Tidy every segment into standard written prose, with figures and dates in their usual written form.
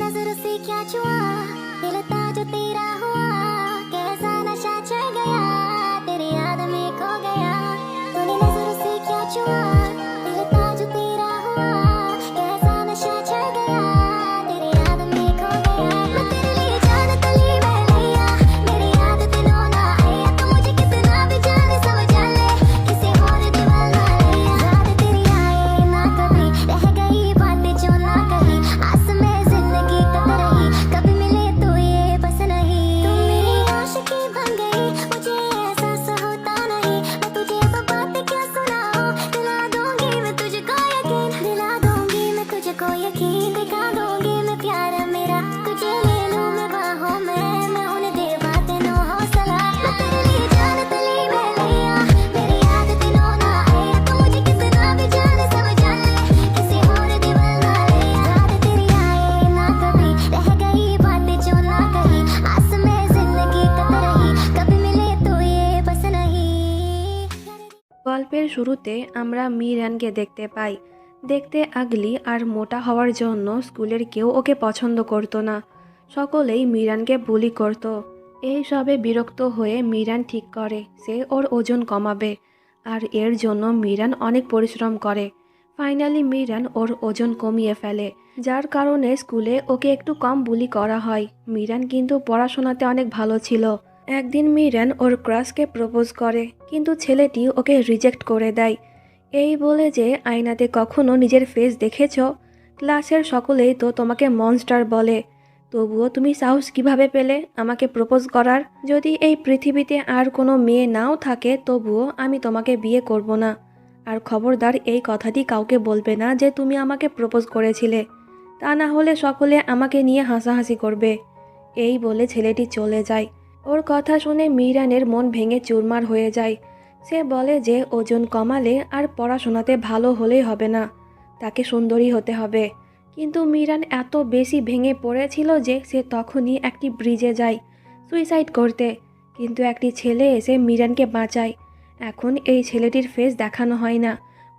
नजर से क्या छुआ दिल था जो तेरा हुआ कैसा नशा चढ़ गया तेरी याद में खो गया तूने नजर से क्या छुआ दिल था जो तेरा हुआ कैसा नशा चढ़ गया तेरी याद में खो गया मैं तेरे लिए जान तली मैं लिया मेरी याद दिनों ना आया तो मुझे कितना भी जाने समझ ले किसी और दीवाना लिया याद तेरी आए ना कभी रह गई बातें जो ना कही आस में जिंदगी कट रही कभी मिले तो ये बस नहीं तुम मेरी आशिकी बन गई मुझे एहसास होता नहीं मैं तुझे तो बातें क्या सुनाऊं दिला दूंगी मैं तुझको यकीन दिला दूंगी मैं तुझको यकीन दिखा दूंगी मैं प्यार मेरा तुझे ले लूं मैं बाहों में मैं उन्हें दे बातें नो हौसला मैं तेरे लिए जान तली मैं लिया मेरी याद दिनों ना आया तो मुझे कितना भी जाने समझ ले किसी और दीवाना लिया याद तेरी आए ना कभी रह गई बातें जो ना कही आस में जिंदगी कट रही कभी मिले तो ये बस नहीं গল্পের শুরুতে আমরা মিরানকে দেখতে পাই। দেখতে আগলি আর মোটা হওয়ার জন্য স্কুলের কেউ ওকে পছন্দ করতো না। সকলেই মিরানকে বুলি করত। এই সবে বিরক্ত হয়ে মিরান ঠিক করে সে ওর ওজন কমাবে, আর এর জন্য মিরান অনেক পরিশ্রম করে। ফাইনালি মিরান ওর ওজন কমিয়ে ফেলে, যার কারণে স্কুলে ওকে একটু কম বুলি করা হয়। মিরান কিন্তু পড়াশোনাতে অনেক ভালো ছিল। একদিন মিরান ওর ক্রাশকে প্রপোজ করে, কিন্তু ছেলেটি ওকে রিজেক্ট করে দেয়। এই বলে যে আয়নাতে কখনো নিজের ফেস দেখেছ? ক্লাসের সকলেই তো তোমাকে মনস্টার বলে, তবুও তুমি সাহস কিভাবে পেলে আমাকে প্রপোজ করার? যদি এই পৃথিবীতে আর কোনো মেয়ে নাও থাকে তবুও আমি তোমাকে বিয়ে করব না। আর খবরদার এই কথাটি কাউকে বলবে না যে তুমি আমাকে প্রপোজ করেছিলে, তা না হলে সকলে আমাকে নিয়ে হাসাহাসি করবে। এই বলে ছেলেটি চলে যায়। ওর কথা শুনে মিরানের মন ভেঙে চুরমার হয়ে যায়। সে বলে যে ওজন কমালে আর পড়াশোনাতে ভালো হলেই হবে না, তাকে সুন্দরী হতে হবে। কিন্তু মিরান এত বেশি ভেঙে পড়েছিল যে সে তখনই একটি ব্রিজে যায় সুইসাইড করতে। কিন্তু একটি ছেলে এসে মিরানকে বাঁচায়। এখন এই ছেলেটির ফেস দেখানো হয় না,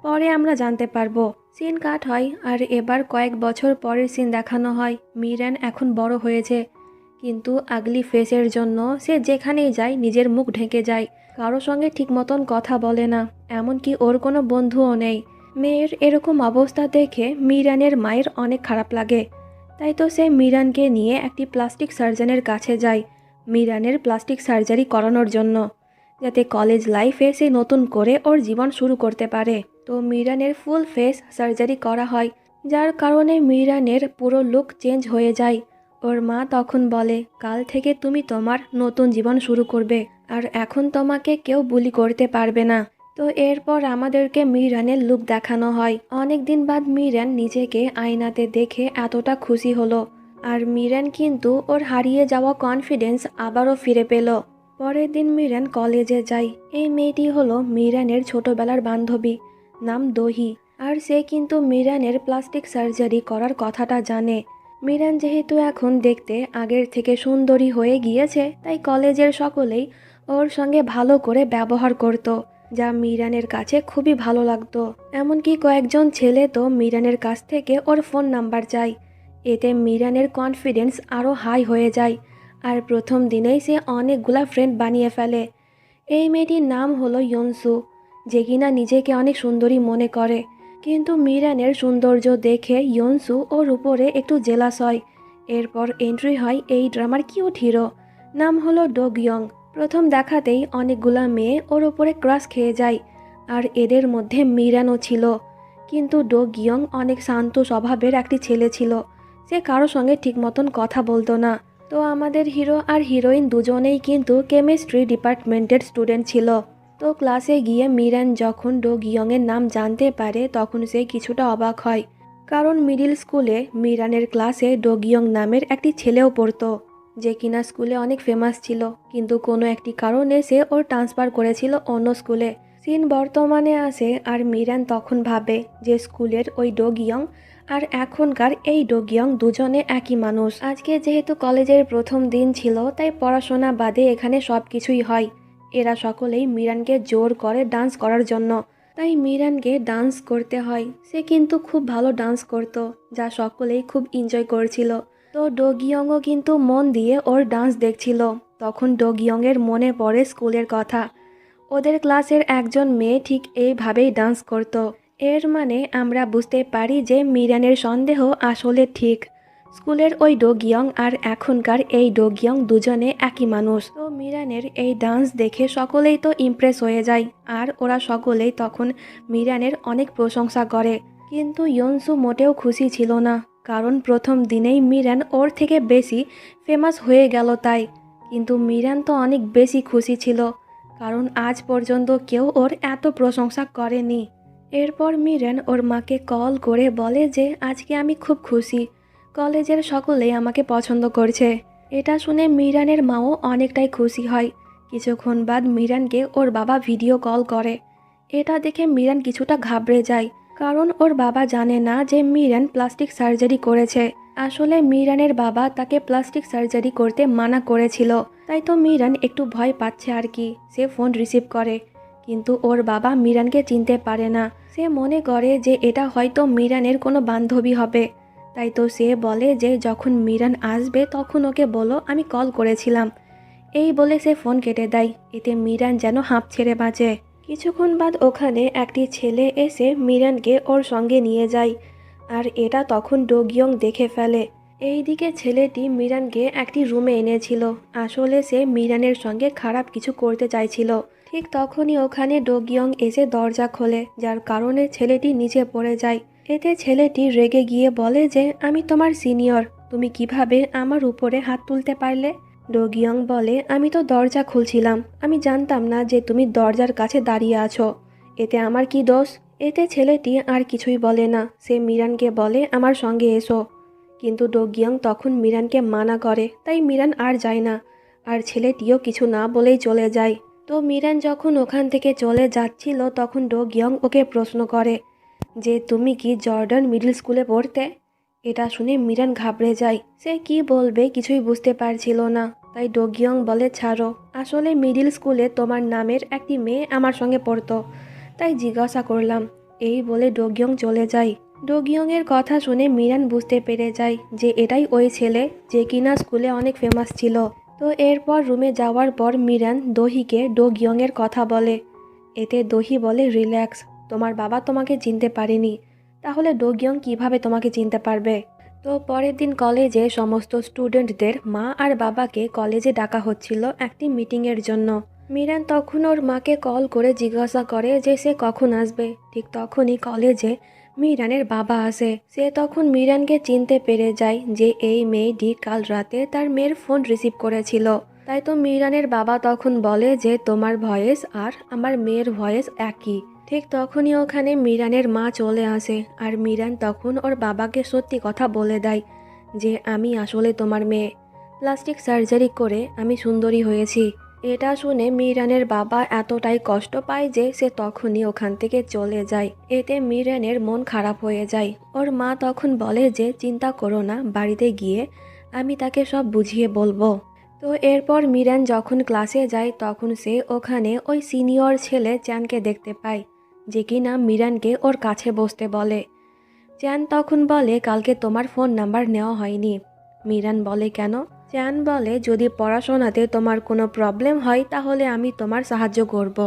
পরে আমরা জানতে পারবো। সিন কাট হয় আর এবার কয়েক বছর পরের সিন দেখানো হয়। মিরান এখন বড় হয়েছে, কিন্তু আগলি ফেসের জন্য সে যেখানেই যায় নিজের মুখ ঢেকে যায়, কারো সঙ্গে ঠিক মতন কথা বলে না, এমনকি ওর কোনো বন্ধুও নেই। মেয়ের এরকম অবস্থা দেখে মিরানের মায়ের অনেক খারাপ লাগে। তাই তো সে মিরানকে নিয়ে একটি প্লাস্টিক সার্জনের কাছে যায় মিরানের প্লাস্টিক সার্জারি করানোর জন্য, যাতে কলেজ লাইফে সে নতুন করে ওর জীবন শুরু করতে পারে। তো মিরানের ফুল ফেস সার্জারি করা হয়, যার কারণে মিরানের পুরো লুক চেঞ্জ হয়ে যায়। ওর মা তখন বলে, কাল থেকে তুমি তোমার নতুন জীবন শুরু করবে, আর এখন তোমাকে কেউ বুলি করতে পারবে না। তো এরপর আমাদেরকে মিরানের লুক দেখানো হয়। অনেক দিন বাদ মিরান নিজেকে আয়নাতে দেখে এতটা খুশি হলো, আর মিরান কিন্তু ওর হারিয়ে যাওয়া কনফিডেন্স আবারও ফিরে পেল। পরের দিন মিরান কলেজে যায়। এই মেয়েটি হলো মিরানের ছোটবেলার বান্ধবী, নাম দহি। আর সে কিন্তু মিরানের প্লাস্টিক সার্জারি করার কথাটা জানে। মিরান যেহেতু এখন দেখতে আগের থেকে সুন্দরী হয়ে গিয়েছে, তাই কলেজের সকলেই ওর সঙ্গে ভালো করে ব্যবহার করত, যা মিরানের কাছে খুবই ভালো লাগতো। এমনকি কয়েকজন ছেলে তো মিরানের কাছ থেকে ওর ফোন নাম্বার চায়। এতে মিরানের কনফিডেন্স আরও হাই হয়ে যায়, আর প্রথম দিনেই সে অনেকগুলা ফ্রেন্ড বানিয়ে ফেলে। এই মেয়েটির নাম হলো ইয়নসু, যে কিনা নিজেকে অনেক সুন্দরী মনে করে। কিন্তু মিরানের সৌন্দর্য দেখে ইয়নসু ওর উপরে একটু জেলাস হয়। এরপর এন্ট্রি হয় এই ড্রামার কিউট হিরো, নাম হলো ডোগইয়ং। প্রথম দেখাতেই অনেকগুলা মেয়ে ওর উপরে ক্রাশ খেয়ে যায়, আর এদের মধ্যে মিরানও ছিল। কিন্তু ডোগইয়ং অনেক শান্ত স্বভাবের একটি ছেলে ছিল, সে কারো সঙ্গে ঠিক মতন কথা বলতো না। তো আমাদের হিরো আর হিরোইন দুজনেই কিন্তু কেমিস্ট্রি ডিপার্টমেন্টের স্টুডেন্ট ছিল। তো ক্লাসে গিয়ে মিরান যখন ডোগইয়ংয়ের নাম জানতে পারে তখন সে কিছুটা অবাক হয়, কারণ মিডিল স্কুলে মিরানের ক্লাসে ডোগইয়ং নামের একটি ছেলেও পড়তো, যে কিনা স্কুলে অনেক ফেমাস ছিল। কিন্তু কোনো একটি কারণে সে ওর ট্রান্সফার করেছিল অন্য স্কুলে। সিন বর্তমানে আসে, আর মিরান তখন ভাবে যে স্কুলের ওই ডোগইয়ং আর এখনকার এই ডোগইয়ং দুজনে একই মানুষ। আজকে যেহেতু কলেজের প্রথম দিন ছিল, তাই পড়াশোনা বাদে এখানে সব কিছুই হয়। এরা সকলেই মিরানকে জোর করে ডান্স করার জন্য, তাই মিরানকে ডান্স করতে হয়। সে কিন্তু খুব ভালো ডান্স করত, যা সকলেই খুব এনজয় করছিল। তো ডোগিয়ংও কিন্তু মন দিয়ে ওর ডান্স দেখছিল। তখন ডোগিয়ংয়ের মনে পড়ে স্কুলের কথা। ওদের ক্লাসের একজন মেয়ে ঠিক এইভাবেই ডান্স করত। এর মানে আমরা বুঝতে পারি যে মিরানের সন্দেহ আসলে ঠিক। স্কুলের ওই ডোগিয়ং আর এখনকার এই ডোগিয়ং দুজনে একই মানুষ। তো মিরানের এই ডান্স দেখে সকলেই তো ইমপ্রেস হয়ে যায়, আর ওরা সকলেই তখন মিরানের অনেক প্রশংসা করে। কিন্তু ইয়নসু মোটেও খুশি ছিল না, কারণ প্রথম দিনেই মিরান ওর থেকে বেশি ফেমাস হয়ে গেল তাই। কিন্তু মিরান তো অনেক বেশি খুশি ছিল, কারণ আজ পর্যন্ত কেউ ওর এত প্রশংসা করেনি। এরপর মিরান ওর মাকে কল করে বলে যে আজকে আমি খুব খুশি, কলেজের সকলেই আমাকে পছন্দ করছে। এটা শুনে মিরানের মাও অনেকটাই খুশি হয়। কিছুক্ষণ বাদ মিরানকে ওর বাবা ভিডিও কল করে। এটা দেখে মিরান কিছুটা ঘাবড়ে যায়, কারণ ওর বাবা জানে না যে মিরান প্লাস্টিক সার্জারি করেছে। আসলে মিরানের বাবা তাকে প্লাস্টিক সার্জারি করতে মানা করেছিল, তাই তো মিরান একটু ভয় পাচ্ছে আর কি। সে ফোন রিসিভ করে, কিন্তু ওর বাবা মিরানকে চিনতে পারে না। সে মনে করে যে এটা হয়তো মিরানের কোনো বান্ধবী হবে, তাই তো সে বলে যে যখন মিরান আসবে তখন ওকে বলো আমি কল করেছিলাম। এই বলে সে ফোন কেটে দেয়। এতে মিরান যেন হাঁপ ছেড়ে বাঁচে। কিছুক্ষণ বাদ ওখানে একটি ছেলে এসে মিরানকে ওর সঙ্গে নিয়ে যায়, আর এটা তখন ডোগিয়ং দেখে ফেলে। এইদিকে ছেলেটি মিরানকে একটি রুমে এনেছিল। আসলে সে মিরানের সঙ্গে খারাপ কিছু করতে চাইছিল। ঠিক তখনই ওখানে ডোগিয়ং এসে দরজা খোলে, যার কারণে ছেলেটি নিচে পড়ে যায়। এতে ছেলেটি রেগে গিয়ে বলে যে আমি তোমার সিনিয়র, তুমি কিভাবে আমার উপরে হাত তুলতে পারলে? ডোগিয়ং বলে আমি তো দরজা খুলছিলাম, আমি জানতাম না যে তুমি দরজার কাছে দাঁড়িয়ে আছো, এতে আমার কি দোষ? এতে ছেলেটি আর কিছুই বলে না। সে মিরানকে বলে আমার সঙ্গে এসো, কিন্তু ডোগিয়ং তখন মিরানকে মানা করে, তাই মিরান আর যায় না। আর ছেলেটিও কিছু না বলেই চলে যায়। তো মিরান যখন ওখান থেকে চলে যাচ্ছিল তখন ডোগিয়ং ওকে প্রশ্ন করে যে তুমি কি জর্ডান মিডল স্কুলে পড়তে? এটা শুনে মিরান ঘাবড়ে যায়। সে কি বলবে কিছুই বুঝতে পারছিল না। তাই ডোগিয়ং বলে ছাড়ো, আসলে মিডল স্কুলে তোমার নামের একটি মেয়ে আমার সঙ্গে পড়তো, তাই জিজ্ঞাসা করলাম। এই বলে ডোগিয়ং চলে যায়। ডোগিয়ংয়ের কথা শুনে মিরান বুঝতে পেরে যায় যে এটাই ওই ছেলে যে কিনা স্কুলে অনেক ফেমাস ছিল। তো এরপর রুমে যাওয়ার পর মিরান দহিকে ডোগিয়ংয়ের কথা বলে। এতে দহি বলে রিল্যাক্স, তোমার বাবা তোমাকে চিনতে পারেনি, তাহলে ডোগিয়ং কিভাবে তোমাকে চিনতে পারবে? তো পরের দিন কলেজে সমস্ত স্টুডেন্টদের মা আর বাবাকে কলেজে ডাকা হচ্ছিল একটি মিটিংয়ের জন্য। মিরান তখন ওর মাকে কল করে জিজ্ঞাসা করে যে সে কখন আসবে। ঠিক তখনই কলেজে মিরানের বাবা আসে। সে তখন মিরানকে চিনতে পেরে যায় যে এই মেয়েটি কাল রাতে তার মেয়ের ফোন রিসিভ করেছিল। তাই তো মিরানের বাবা তখন বলে যে তোমার ভয়েস আর আমার মেয়ের ভয়েস একই। ঠিক তখনই ওখানে মিরানের মা চলে আসে, আর মিরান তখন ওর বাবাকে সত্যি কথা বলে দেয় যে আমি আসলে তোমার মেয়ে, প্লাস্টিক সার্জারি করে আমি সুন্দরী হয়েছি। এটা শুনে মিরানের বাবা এতটাই কষ্ট পায় যে সে তখনই ওখান থেকে চলে যায়। এতে মিরানের মন খারাপ হয়ে যায়। ওর মা তখন বলে যে চিন্তা করো না, বাড়িতে গিয়ে আমি তাকে সব বুঝিয়ে বলবো। তো এরপর মিরান যখন ক্লাসে যায় তখন সে ওখানে ওই সিনিয়র ছেলে চ্যানকে দেখতে পায়, যে কিনা মিরানকে ওর কাছে বসতে বলে। চ্যান তখন বলে কালকে তোমার ফোন নাম্বার নেওয়া হয়নি। মিরান বলে কেন? চ্যান বলে যদি পড়াশোনাতে তোমার কোনো প্রবলেম হয় তাহলে আমি তোমার সাহায্য করব।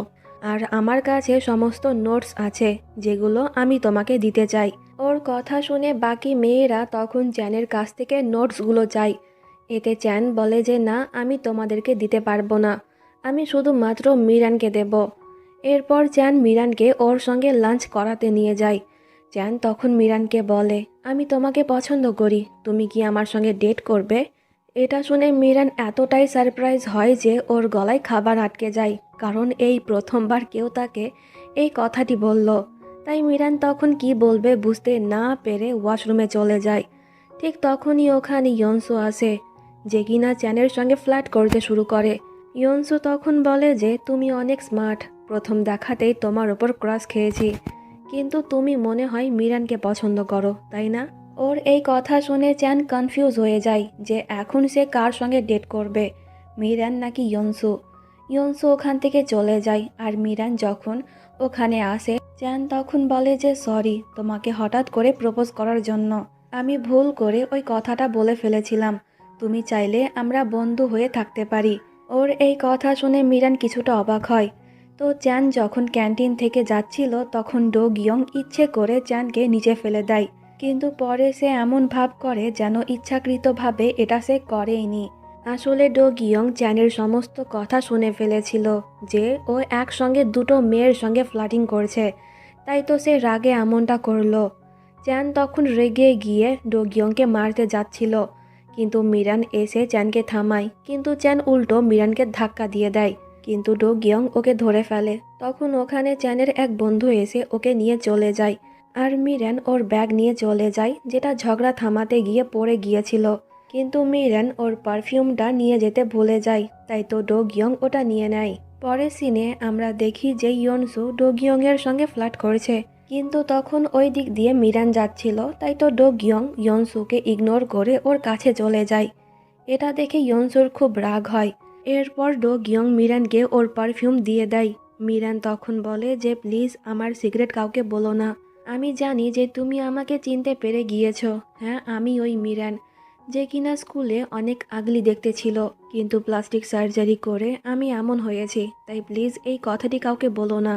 আর আমার কাছে সমস্ত নোটস আছে যেগুলো আমি তোমাকে দিতে চাই। ওর কথা শুনে বাকি মেয়েরা তখন চ্যানের কাছ থেকে নোটসগুলো চায়। এতে চ্যান বলে যে না, আমি তোমাদেরকে দিতে পারবো না, আমি শুধুমাত্র মিরানকে দেব। এরপর চ্যান মিরানকে ওর সঙ্গে লাঞ্চ করাতে নিয়ে যায়। চ্যান তখন মিরানকে বলে আমি তোমাকে পছন্দ করি, তুমি কি আমার সঙ্গে ডেট করবে? এটা শুনে মিরান এতটাই সারপ্রাইজ হয় যে ওর গলায় খাবার আটকে যায়, কারণ এই প্রথমবার কেউ তাকে এই কথাটি বলল। তাই মিরান তখন কি বলবে বুঝতে না পেরে ওয়াশরুমে চলে যায়। ঠিক তখনই ওখানে ইয়নসু আসে, যে কিনা চ্যানের সঙ্গে ফ্ল্যাট করতে শুরু করে। ইয়নসু তখন বলে যে তুমি অনেক স্মার্ট, প্রথম দেখাতেই তোমার ওপর ক্রাশ খেয়েছি, কিন্তু তুমি মনে হয় মিরানকে পছন্দ করো, তাই না? ওর এই কথা শুনে চ্যান কনফিউজ হয়ে যায় যে এখন সে কার সঙ্গে ডেট করবে, মিরান নাকি ইয়নসু। ইয়নসু ওখান থেকে চলে যায়। আর মিরান যখন ওখানে আসে চ্যান তখন বলে যে সরি তোমাকে হঠাৎ করে প্রপোজ করার জন্য। আমি ভুল করে ওই কথাটা বলে ফেলেছিলাম। তুমি চাইলে আমরা বন্ধু হয়ে থাকতে পারি। ওর এই কথা শুনে মিরান কিছুটা অবাক হয়। তো চ্যান যখন ক্যান্টিন থেকে যাচ্ছিল তখন ডো গিয়ং ইচ্ছে করে চ্যানকে নিচে ফেলে দেয়, কিন্তু পরে সে এমন ভাব করে যেন ইচ্ছাকৃতভাবে এটা সে করেইনি। আসলে ডো গিয়ং চ্যানের সমস্ত কথা শুনে ফেলেছিল যে ও একসঙ্গে দুটো মেয়ের সঙ্গে ফ্লার্টিং করছে, তাই তো সে রাগে এমনটা করলো। চ্যান তখন রেগে গিয়ে ডো গিয়ংকে মারতে যাচ্ছিল, কিন্তু মিরান এসে চ্যানকে থামায়, কিন্তু চ্যান উল্টো মিরানকে ধাক্কা দিয়ে দেয়, কিন্তু ডো গিয়ং ওকে ধরে ফেলে। তখন ওখানে চ্যানের এক বন্ধু এসে ওকে নিয়ে চলে যায়, আর মিরান ওর ব্যাগ নিয়ে চলে যায় যেটা ঝগড়া থামাতে গিয়ে পড়ে গিয়েছিল, কিন্তু মিরান ওর পারফিউমটা নিয়ে যেতে ভুলে যায়, তাই তো ডো গিয়ং ওটা নিয়ে নেয়। পরের সিনে আমরা দেখি যে ইয়নসু ডো গিয়ং এর সঙ্গে ফ্লার্ট করছে, কিন্তু তখন ওই দিক দিয়ে মিরান যাচ্ছিল, তাই তো ডো গিয়ং ইয়নসুকে ইগনোর করে ওর কাছে চলে যায়। এটা দেখে ইয়নসুর খুব রাগ হয়। এরপর ডো গিয়ং মিরানকে ওর পারফিউম দিয়ে দেয়। মিরান তখন বলে যে প্লিজ আমার সিক্রেট কাউকে বলো না। আমি জানি যে তুমি আমাকে চিনতে পেরে গিয়েছো। হ্যাঁ, আমি ওই মিরান যে কিনা স্কুলে অনেক আগলি দেখতে ছিল, কিন্তু প্লাস্টিক সার্জারি করে আমি এমন হয়েছি, তাই প্লিজ এই কথাটি কাউকে বলো না।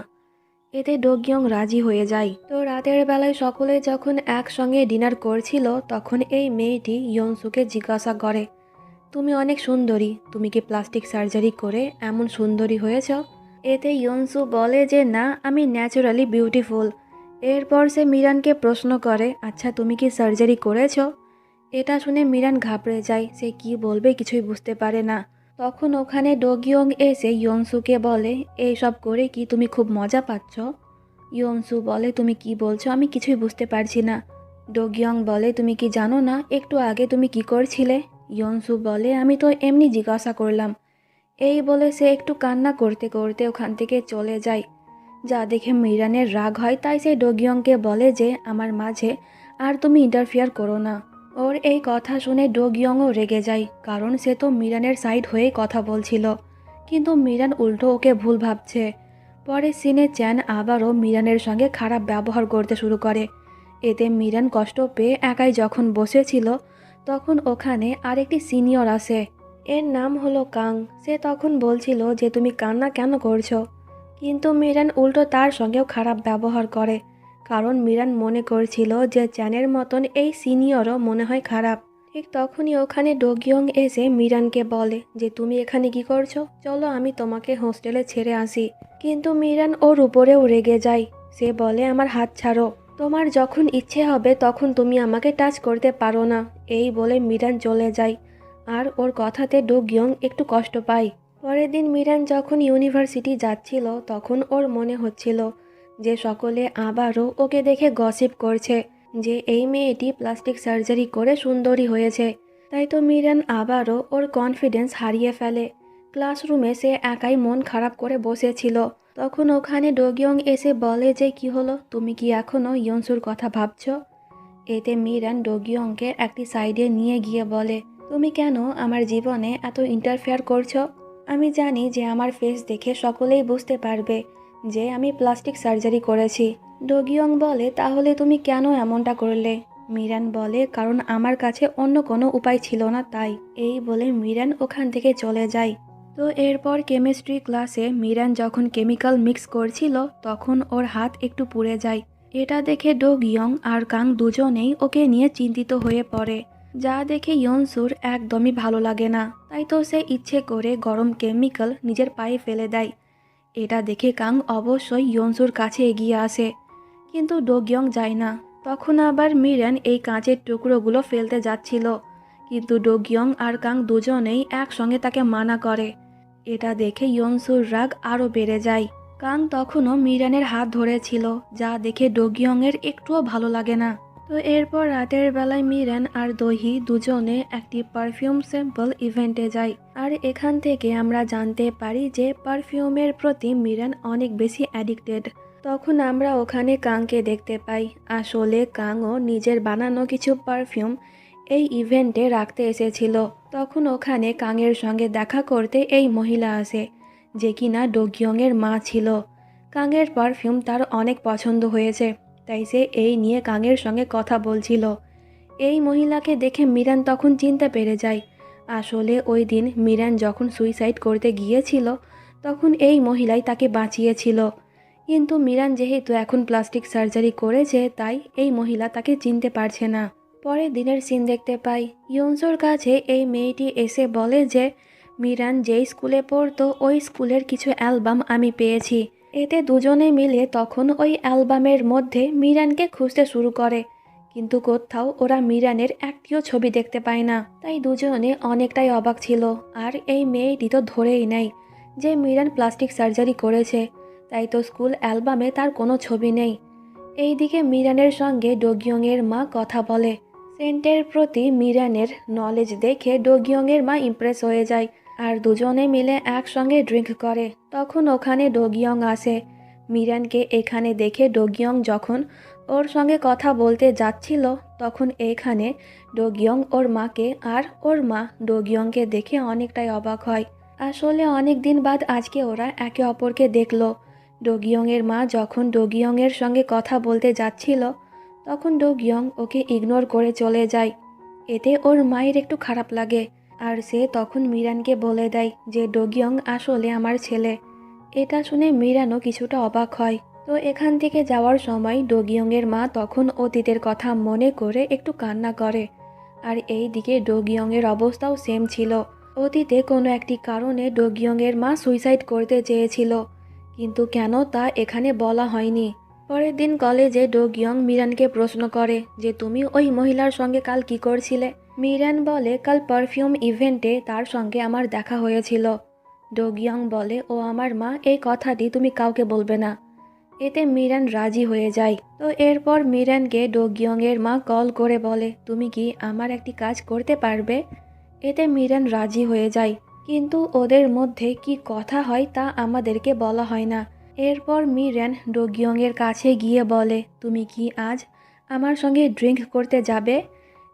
এতে ডো গিয়ং রাজি হয়ে যায়। তো রাতের বেলায় সকলে যখন একসঙ্গে ডিনার করছিল তখন এই মেয়েটি ইয়নসুকে জিজ্ঞাসা করে, তুমি অনেক সুন্দরী, তুমি কি প্লাস্টিক সার্জারি করে এমন সুন্দরী হয়েছ? এতে ইয়নসু বলে যে না, আমি ন্যাচারালি বিউটিফুল। এরপর সে মিরানকে প্রশ্ন করে, আচ্ছা তুমি কি সার্জারি করেছো? এটা শুনে মিরান ঘাবড়ে যায়, সে কি বলবে কিছুই বুঝতে পারে না। তখন ওখানে ডো গিয়ং এসে ইয়নসুকে বলে, এইসব করে কি তুমি খুব মজা পাচ্ছ? ইয়নসু বলে, তুমি কি বলছো, আমি কিছুই বুঝতে পারছি না। ডো গিয়ং বলে, তুমি কি জানো না একটু আগে তুমি কি করছিলে? ইয়নসু বলে, আমি তো এমনি জিজ্ঞাসা করলাম। এই বলে সে একটু কান্না করতে করতে ওখান থেকে চলে যায়। যা দেখে মিরানের রাগ হয়, তাই সে ডো গিয়ংকে বলে যে আমার মাঝে আর তুমি ইন্টারফিয়ার করো না। ওর এই কথা শুনে ডো গিয়ংও রেগে যায়, কারণ সে তো মিরানের সাইড হয়েই কথা বলছিল, কিন্তু মিরান উল্টো ওকে ভুল ভাবছে। পরে সিনে চ্যান আবারও মিরানের সঙ্গে খারাপ ব্যবহার করতে শুরু করে। এতে মিরান কষ্ট পেয়ে একাই যখন বসেছিল তখন ওখানে আরেকটি সিনিয়র আসে। এর নাম হলো কাং। সে তখন বলছিল যে তুমি কান্না কেন করছো, কিন্তু মিরান উল্টো তার সঙ্গেও খারাপ ব্যবহার করে, কারণ মিরান মনে করছিল যে চ্যানের মতন এই সিনিয়রও মনে হয় খারাপ। ঠিক তখনই ওখানে ডো গিয়ং এসে মিরানকে বলে যে তুমি এখানে কি করছো, চলো আমি তোমাকে হোস্টেলে ছেড়ে আসি। কিন্তু মিরান ওর উপরেও রেগে যায়। সে বলে আমার হাত ছাড়ো, তোমার যখন ইচ্ছে হবে তখন তুমি আমাকে টাচ করতে পারো না। এই বলে মিরান চলে যায়, আর ওর কথাতে ডো গিয়ং একটু কষ্ট পায়। পরের দিন মিরান যখন ইউনিভার্সিটি যাচ্ছিল তখন ওর মনে হচ্ছিল যে সকলে আবারও ওকে দেখে গসিপ করছে যে এই মেয়েটি প্লাস্টিক সার্জারি করে সুন্দরী হয়েছে। তাই তো মিরান আবারও ওর কনফিডেন্স হারিয়ে ফেলে। ক্লাসরুমে সে একাই মন খারাপ করে বসেছিল। তখন ওখানে ডো গিয়ং এসে বলে যে কি হলো, তুমি কি এখনও ইয়নসুর কথা ভাবছো? এতে মিরান ডো গিয়ংকে একটি সাইডে নিয়ে গিয়ে বলে, তুমি কেন আমার জীবনে এত ইন্টারফেয়ার করছো? আমি জানি যে আমার ফেস দেখে সকলেই বুঝতে পারবে যে আমি প্লাস্টিক সার্জারি করেছি। ডো গিয়ং বলে, তাহলে তুমি কেন এমনটা করলে? মিরান বলে, কারণ আমার কাছে অন্য কোনো উপায় ছিল না তাই। এই বলে মিরান ওখান থেকে চলে যায়। তো এরপর কেমিস্ট্রি ক্লাসে মিরান যখন কেমিক্যাল মিক্স করছিল তখন ওর হাত একটু পুড়ে যায়। এটা দেখে ডো গিয়ং আর কাং দুজনেই ওকে নিয়ে চিন্তিত হয়ে পড়ে, যা দেখে ইয়নসুর একদমই ভালো লাগে না। তাই তো সে ইচ্ছে করে গরম কেমিক্যাল নিজের পায়ে ফেলে দেয়। এটা দেখে কাং অবশ্যই ইয়নসুর কাছে এগিয়ে আসে, কিন্তু ডো গিয়ং যায় না। তখন আবার মিরান এই কাঁচের টুকরোগুলো ফেলতে যাচ্ছিল, কিন্তু ডো গিয়ং আর কাং দুজনেই একসঙ্গে তাকে মানা করে। এটা দেখে ইয়নসুর রাগ আরও বেড়ে যায়। কাং তখনও মিরানের হাত ধরেছিল, যা দেখে ডো গিয়ংয়ের একটুও ভালো লাগে না। তো এরপর রাতের বেলায় মিরান আর দহি দুজনে একটি পারফিউম স্যাম্পল ইভেন্টে যায়, আর এখান থেকে আমরা জানতে পারি যে পারফিউমের প্রতি মিরান অনেক বেশি অ্যাডিক্টেড। তখন আমরা ওখানে কাংকে দেখতে পাই। আসলে কাংও নিজের বানানো কিছু পারফিউম এই ইভেন্টে রাখতে এসেছিল। তখন ওখানে কাংয়ের সঙ্গে দেখা করতে এই মহিলা আসে, যে কিনা ডো গিয়ংয়ের মা ছিল। কাংয়ের পারফিউম তার অনেক পছন্দ হয়েছে, তাই সে এই নিয়ে কাংয়ের সঙ্গে কথা বলছিল। এই মহিলাকে দেখে মিরান তখন চিনতে পেরে যায়। আসলে ওই দিন মিরান যখন সুইসাইড করতে গিয়েছিল তখন এই মহিলাই তাকে বাঁচিয়েছিল। কিন্তু মিরান যেহেতু এখন প্লাস্টিক সার্জারি করেছে তাই এই মহিলা তাকে চিনতে পারছে না। পরের দিনের সিন দেখতে পাই, ইয়নসোর কাছে এই মেয়েটি এসে বলে যে মিরান যেই স্কুলে পড়তো ওই স্কুলের কিছু অ্যালবাম আমি পেয়েছি। এতে দুজনে মিলে তখন ওই অ্যালবামের মধ্যে মিরানকে খুঁজতে শুরু করে, কিন্তু কোথাও ওরা মিরানের একটিও ছবি দেখতে পায় না। তাই দুজনে অনেকটাই অবাক ছিল। আর এই মেয়েটি তো ধরেই নেয় যে মিরান প্লাস্টিক সার্জারি করেছে, তাই তো স্কুল অ্যালবামে তার কোনো ছবি নেই। এইদিকে মিরানের সঙ্গে ডোগিয়ংয়ের মা কথা বলে। সেন্টের প্রতি মিরানের নলেজ দেখে ডোগিয়ংয়ের মা ইমপ্রেস হয়ে যায় আর দুজনে মিলে একসঙ্গে ড্রিঙ্ক করে। তখন ওখানে ডোগিয়ং আসে। মিরানকে এখানে দেখে ডোগিয়ং যখন ওর সঙ্গে কথা বলতে যাচ্ছিল তখন এখানে ডোগিয়ং ওর মাকে আর ওর মা ডোগিয়ংকে দেখে অনেকটাই অবাক হয়। আসলে অনেক দিন বাদ আজকে ওরা একে অপরকে দেখলো। ডোগিয়ংয়ের মা যখন ডোগিয়ংয়ের সঙ্গে কথা বলতে যাচ্ছিল তখন ডোগিয়ং ওকে ইগনোর করে চলে যায়। এতে ওর মায়ের একটু খারাপ লাগে আর সে তখন মিরানকে বলে দেয় যে ডোগিয়ং আসলে আমার ছেলে। এটা শুনে মিরানও কিছুটা অবাক হয়। তো এখান থেকে যাওয়ার সময় ডোগিয়ংয়ের মা তখন অতীতের কথা মনে করে একটু কান্না করে। আর এই দিকে ডোগিয়ংয়ের অবস্থাও সেম ছিল। অতীতে কোনো একটি কারণে ডোগিয়ংয়ের মা সুইসাইড করতে চেয়েছিল, কিন্তু কেন তা এখানে বলা হয়নি। পরের দিন কলেজে ডোগিয়ং মিরানকে প্রশ্ন করে যে তুমি ওই মহিলার সঙ্গে কাল কি করছিলে। মিরান বলে কাল পারফিউম ইভেন্টে তার সঙ্গে আমার দেখা হয়েছিল। ডোগিয়ং বলে ও আমার মা, এই কথাটি তুমি কাউকে বলবে না। এতে মিরান রাজি হয়ে যায়। তো এরপর মিরানকে ডোগিয়ংয়ের মা কল করে বলে তুমি কি আমার একটি কাজ করতে পারবে। এতে মিরান রাজি হয়ে যায়, কিন্তু ওদের মধ্যে কি কথা হয় তা আমাদেরকে বলা হয় না। এরপর মিরান ডোগিয়ংয়ের কাছে গিয়ে বলে তুমি কি আজ আমার সঙ্গে ড্রিঙ্ক করতে যাবে।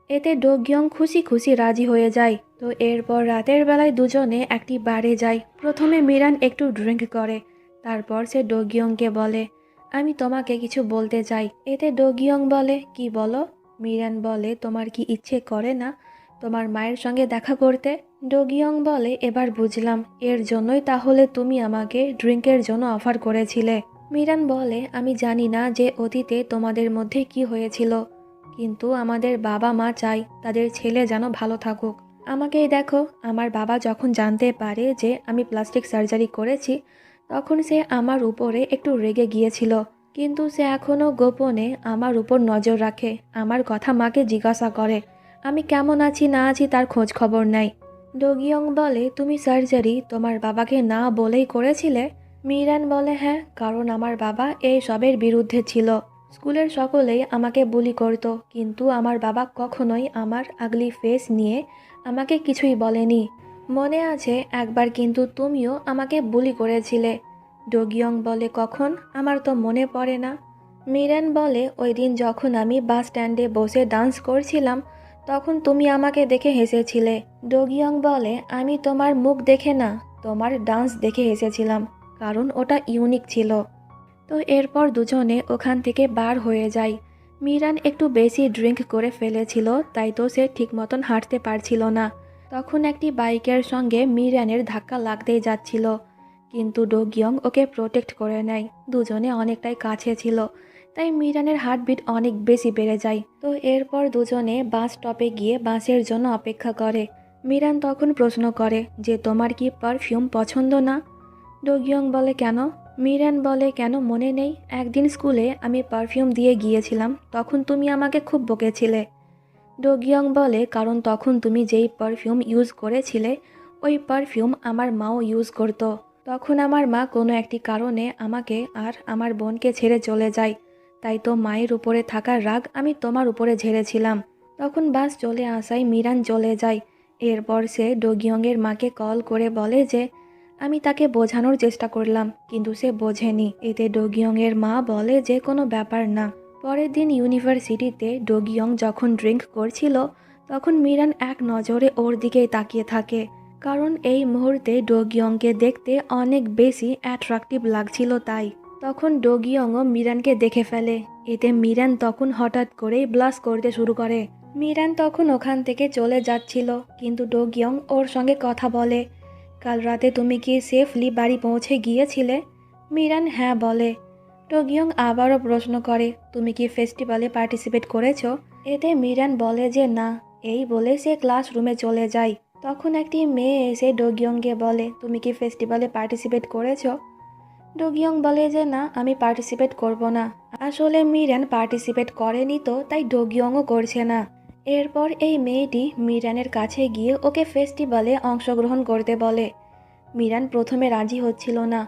এতে ডোগিয়ং খুশি খুশি রাজি হয়ে যায়। তো এরপর রাতের বেলায় দুজনে একটি বারে যায়। প্রথমে মিরান একটু ড্রিঙ্ক করে, তারপর সে ডোগিয়ংকে বলে আমি তোমাকে কিছু বলতে চাই। এতে ডোগিয়ং বলে কি বলো। মিরান বলে তোমার কি ইচ্ছে করে না তোমার মায়ের সঙ্গে দেখা করতে। ডোগিয়ং বলে এবার বুঝলাম, এর জন্যই তাহলে তুমি আমাকে ড্রিঙ্কের জন্য অফার করেছিলে। মিরান বলে আমি জানি না যে অতীতে তোমাদের মধ্যে কি হয়েছিল, কিন্তু আমাদের বাবা মা চাই তাদের ছেলে যেন ভালো থাকুক। আমাকেই দেখো, আমার বাবা যখন জানতে পারে যে আমি প্লাস্টিক সার্জারি করেছি তখন সে আমার উপরে একটু রেগে গিয়েছিল, কিন্তু সে এখনও গোপনে আমার উপর নজর রাখে। আমার কথা মাকে জিজ্ঞাসা করে, আমি কেমন আছি না আছি তার খোঁজ খবর নেয়। ডোগিয়ং বলে তুমি সার্জারি তোমার বাবাকে না বলেই করেছিলে। মিরান বলে হ্যাঁ, কারণ আমার বাবা এই সবের বিরুদ্ধে ছিল। স্কুলের সকলেই আমাকে বুলি করত, কিন্তু আমার বাবা কখনোই আমার আগলি ফেস নিয়ে আমাকে কিছুই বলেনি। মনে আছে একবার কিন্তু তুমিও আমাকে বুলি করেছিলে। ডোগিয়ং বলে কখন, আমার তো মনে পড়ে না। মিরান বলে ওই দিন যখন আমি বাস স্ট্যান্ডে বসে ডান্স করছিলাম তখন তুমি আমাকে দেখে হেসেছিলে। ডোগিয়ং বলে আমি তোমার মুখ দেখে না, তোমার ডান্স দেখে হেসেছিলাম, কারণ ওটা ইউনিক ছিল। তো এরপর দুজনে ওখান থেকে বার হয়ে যায়। মিরান একটু বেশি ড্রিঙ্ক করে ফেলেছিল, তাই তো সে ঠিক মতন হাঁটতে পারছিল না। তখন একটি বাইকের সঙ্গে মিরানের ধাক্কা লাগতেই যাচ্ছিল, কিন্তু ডোগিয়ং ওকে প্রোটেক্ট করে নেয়। দুজনে অনেকটাই কাছে ছিল, তাই মিরানের হার্টবিট অনেক বেশি বেড়ে যায়। তো এরপর দুজনে বাস স্টপে গিয়ে বাসের জন্য অপেক্ষা করে। মিরান তখন প্রশ্ন করে যে তোমার কি পারফিউম পছন্দ না। ডোগিয়ং বলে কেন। মিরান বলে কেন মনে নেই, একদিন স্কুলে আমি পারফিউম দিয়ে গিয়েছিলাম, তখন তুমি আমাকে খুব বকেছিলে। ডোগিয়ং বলে কারণ তখন তুমি যেই পারফিউম ইউজ করেছিলে ওই পারফিউম আমার মাও ইউজ করতো। তখন আমার মা কোনো একটি কারণে আমাকে আর আমার বোনকে ছেড়ে চলে যায়, তাই তো মায়ের উপরে থাকার রাগ আমি তোমার উপরে ঝেড়েছিলাম। তখন বাস চলে আসায় মিরান চলে যায়। এরপর সে ডোগিয়ংয়ের মাকে কল করে বলে যে আমি তাকে বোঝানোর চেষ্টা করলাম, কিন্তু সে বোঝেনি। এতে ডোগিয়ংয়ের মা বলে যে কোনো ব্যাপার না। পরের দিন ইউনিভার্সিটিতে ডোগিয়ং যখন ড্রিঙ্ক করছিল তখন মিরান এক নজরে ওর দিকেই তাকিয়ে থাকে, কারণ এই মুহূর্তে ডোগিয়ংকে দেখতে অনেক বেশি অ্যাট্রাকটিভ লাগছিল। তাই তখন ডোগিয়ংও মিরানকে দেখে ফেলে। এতে মিরান তখন হঠাৎ করেই ব্লাশ করতে শুরু করে। মিরান তখন ওখান থেকে চলে যাচ্ছিল, কিন্তু ডোগিয়ং ওর সঙ্গে কথা বলে। কাল রাতে তুমি কি সেফলি বাড়ি পৌঁছে গিয়েছিলে? মিরান হ্যাঁ বলে। ডোগিয়ং আবারও প্রশ্ন করে, তুমি কি ফেস্টিভ্যালে পার্টিসিপেট করেছো? এতে মিরান বলে যে না। এই বলে সে ক্লাসরুমে চলে যায়। তখন একটি মেয়ে এসে ডোগিয়ংকে বলে, তুমি কি ফেস্টিভ্যালে পার্টিসিপেট করেছো? ডোগিয়ং বলে যে না, আমি পার্টিসিপেট করব না। আসলে মিরান পার্টিসিপেট করেনি, তো তাই ডোগিয়ংও করছে না। এরপর এই মেয়েটি মিরানের কাছে গিয়ে ওকে ফেস্টিভ্যালে অংশগ্রহণ করতে বলে। মিরান প্রথমে রাজি হচ্ছিল না,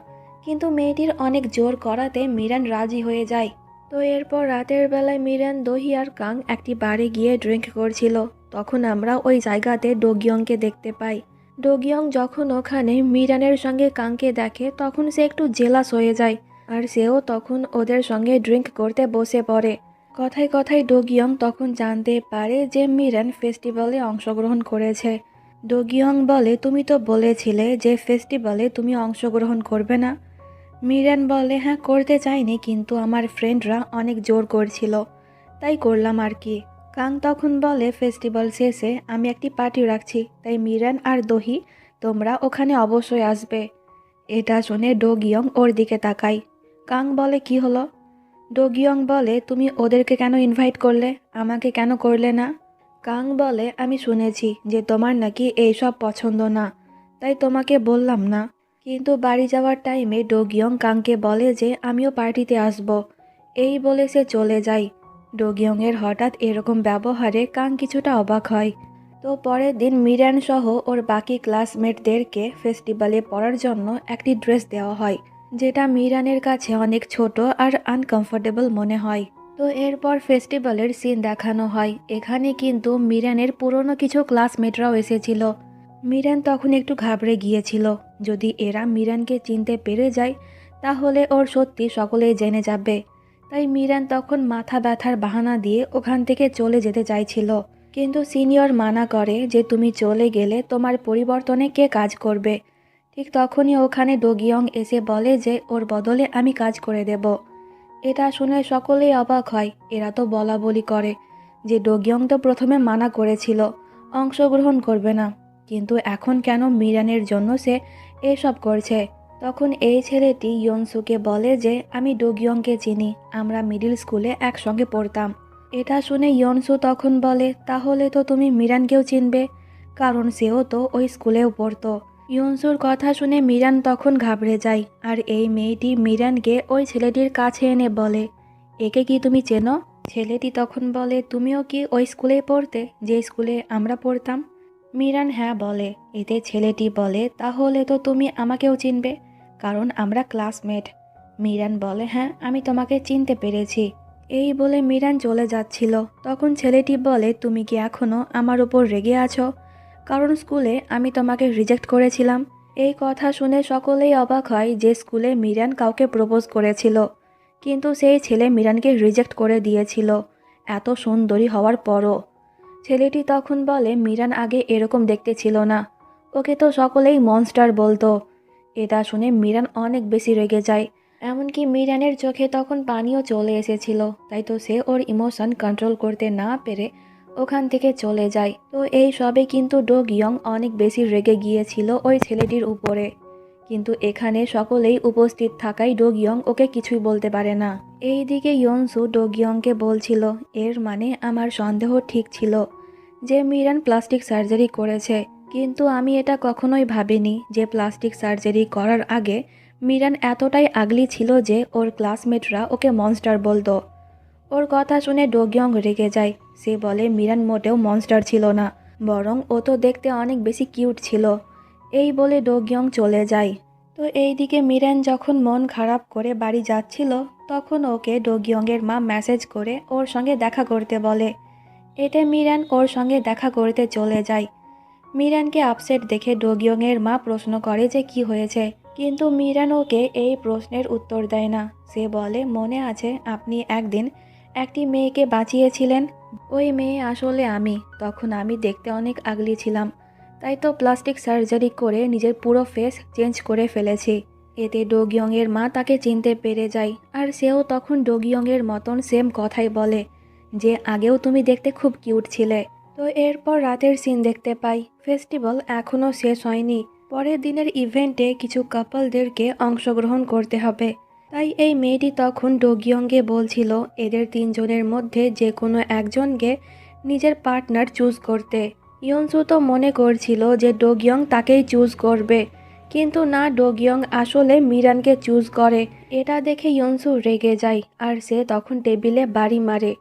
কিন্তু মেয়েটির অনেক জোর করাতে মিরান রাজি হয়ে যায়। তো এরপর রাতের বেলায় মিরান, দহি আর কাং একটি বারে গিয়ে ড্রিঙ্ক করছিল। তখন আমরা ওই জায়গাতে ডোগিয়ংকে দেখতে পাই। ডোগিয়ং যখন ওখানে মিরানের সঙ্গে কাংকে দেখে, তখন সে একটু জেলাস হয়ে যায়, আর সেও তখন ওদের সঙ্গে ড্রিঙ্ক করতে বসে পড়ে। কথায় কথায় ডোগিয়ং তখন জানতে পারে যে মিরান ফেস্টিভ্যালে অংশগ্রহণ করেছে। ডোগিয়ং বলে, তুমি তো বলেছিলে যে ফেস্টিভ্যালে তুমি অংশগ্রহণ করবে না। মিরান বলে, হ্যাঁ করতে চাইনি, কিন্তু আমার ফ্রেন্ডরা অনেক জোর করছিল, তাই করলাম আর কি। কাং তখন বলে, ফেস্টিভ্যাল শেষে আমি একটি পার্টি রাখছি, তাই মিরান আর দহি তোমরা ওখানে অবশ্যই আসবে। এটা শুনে ডোগিয়ং ওর দিকে তাকায়। কাং বলে, কি হলো? ডোগিয়ং বলে, তুমি ওদেরকে কেন ইনভাইট করলে, আমাকে কেন করলে না? কাং বলে, আমি শুনেছি যে তোমার নাকি এইসব পছন্দ না, তাই তোমাকে বললাম না। কিন্তু বাড়ি যাওয়ার টাইমে ডোগিয়ং কাংকে বলে যে আমিও পার্টিতে আসব। এই বলে সে চলে যায়। ডোগিয়ংয়ের হঠাৎ এরকম ব্যবহারে কাং কিছুটা অবাক হয়। তো পরের দিন মিরান সহ ওর বাকি ক্লাসমেটদেরকে ফেস্টিভ্যালে পরার জন্য একটি ড্রেস দেওয়া হয়, যেটা মিরানের কাছে অনেক ছোট আর আনকমফোর্টেবল মনে হয়। তো এরপর ফেস্টিভ্যালের সিন দেখানো হয়। এখানে কিন্তু মিরানের পুরনো কিছু ক্লাসমেটরাও এসেছিল। মিরান তখন একটু ঘাবড়ে গিয়েছিল, যদি এরা মিরানকে চিনতে পেরে যায় তাহলে ওর সত্যি সকলেই জেনে যাবে। তাই মিরান তখন মাথা ব্যথার বাহানা দিয়ে ওখান থেকে চলে যেতে চাইছিল, কিন্তু সিনিয়র মানা করে যে তুমি চলে গেলে তোমার পরিবর্তনে কে কাজ করবে। ঠিক তখনই ওখানে ডোগিয়ং এসে বলে যে ওর বদলে আমি কাজ করে দেব। এটা শুনে সকলেই অবাক হয়। এরা তো বলা বলি করে যে ডোগিয়ং তো প্রথমে মানা করেছিল, অংশগ্রহণ করবে না, কিন্তু এখন কেন মিরানের জন্য সে এসব করছে। তখন এই ছেলেটি ইয়নসুকে বলে যে আমি ডোগিয়ংকে চিনি, আমরা মিডিল স্কুলে একসঙ্গে পড়তাম। এটা শুনে ইয়নসু তখন বলে, তাহলে তো তুমি মিরানকেও চিনবে, কারণ সেও তো ওই স্কুলেও পড়তো। ইয়নসুর কথা শুনে মিরান তখন ঘাবড়ে যায়, আর এই মেয়েটি মিরানকে ওই ছেলেটির কাছে এনে বলে, একে কি তুমি চেনো? ছেলেটি তখন বলে, তুমিও কি ওই স্কুলেই পড়তে, যে স্কুলে আমরা পড়তাম? মিরান হ্যাঁ বলে। এতে ছেলেটি বলে, তাহলে তো তুমি আমাকেও চিনবে, কারণ আমরা ক্লাসমেট। মিরান বলে, হ্যাঁ আমি তোমাকে চিনতে পেরেছি। এই বলে মিরান চলে যাচ্ছিল। তখন ছেলেটি বলে, তুমি কি এখনো আমার উপর রেগে আছো, কারণ স্কুলে আমি তোমাকে রিজেক্ট করেছিলাম? এই কথা শুনে সকলেই অবাক হয় যে স্কুলে মিরান কাউকে প্রপোজ করেছিল, কিন্তু সেই ছেলে মিরানকে রিজেক্ট করে দিয়েছিল এত সুন্দরী হওয়ার পরও। ছেলেটি তখন বলে, মিরান আগে এরকম দেখতে ছিল না, ওকে তো সকলেই মনস্টার বলতো। এটা শুনে মিরান অনেক বেশি রেগে যায়, এমনকি মিরানের চোখে তখন পানিও চলে এসেছিল। তাই তো সে ওর ইমোশন কন্ট্রোল করতে না পেরে ওখান থেকে চলে যায়। তো এই সবে কিন্তু ডোগিয়ং অনেক বেশি রেগে গিয়েছিল ওই ছেলেটির উপরে, কিন্তু এখানে সকলেই উপস্থিত থাকায় ডোগিয়ং ওকে কিছুই বলতে পারে না। এইদিকে ইয়নসু ডোগিয়ংকে বলছিল, এর মানে আমার সন্দেহ ঠিক ছিল যে মিরান প্লাস্টিক সার্জারি করেছে, কিন্তু আমি এটা কখনোই ভাবিনি যে প্লাস্টিক সার্জারি করার আগে মিরান এতটাই আগলি ছিল যে ওর ক্লাসমেটরা ওকে মনস্টার বলতো। ওর কথা শুনে ডোগিয়ং রেগে যায়। সে বলে, মিরান মোটেও মনস্টার ছিল না, বরং ও তো দেখতে অনেক বেশি কিউট ছিল। এই বলে ডোগিয়ং চলে যায়। তো এইদিকে মিরান যখন মন খারাপ করে বাড়ি যাচ্ছিল, তখন ওকে ডোগিয়ংয়ের মা মেসেজ করে ওর সঙ্গে দেখা করতে বলে। এতে মিরান ওর সঙ্গে দেখা করতে চলে যায়। মিরানকে আপসেট দেখে ডোগিয়ংয়ের মা প্রশ্ন করে যে কি হয়েছে, কিন্তু মিরান ওকে এই প্রশ্নের উত্তর দেয় না। সে বলে, মনে আছে আপনি একদিন একটি মেয়েকে বাঁচিয়েছিলেন? ওই মেয়ে আসলে আমি। তখন আমি দেখতে অনেক আগলি ছিলাম, তাই তো প্লাস্টিক সার্জারি করে নিজের পুরো ফেস চেঞ্জ করে ফেলেছি। এতে ডোগিয়ংয়ের মা তাকে চিনতে পেরে যায়, আর সেও তখন ডোগিয়ংয়ের মতন সেম কথাই বলে যে আগেও তুমি দেখতে খুব কিউট ছিলে। তো এরপর রাতের সিন দেখতে পাই ফেস্টিভ্যাল এখনও শেষ হয়নি। পরের দিনের ইভেন্টে কিছু কাপলদেরকে অংশগ্রহণ করতে হবে। তাই এই মেয়েটি তখন ডোগিয়ংকে বলছিল এদের তিনজনের মধ্যে যে কোনো একজনকে নিজের পার্টনার চুজ করতে। ইয়নসু তো মনে করছিল যে ডোগিয়ং তাকেই চুজ করবে, কিন্তু না, ডোগিয়ং আসলে মিরানকে চুজ করে। এটা দেখে ইয়নসু রেগে যায় আর সে তখন টেবিলে বাড়ি মারে,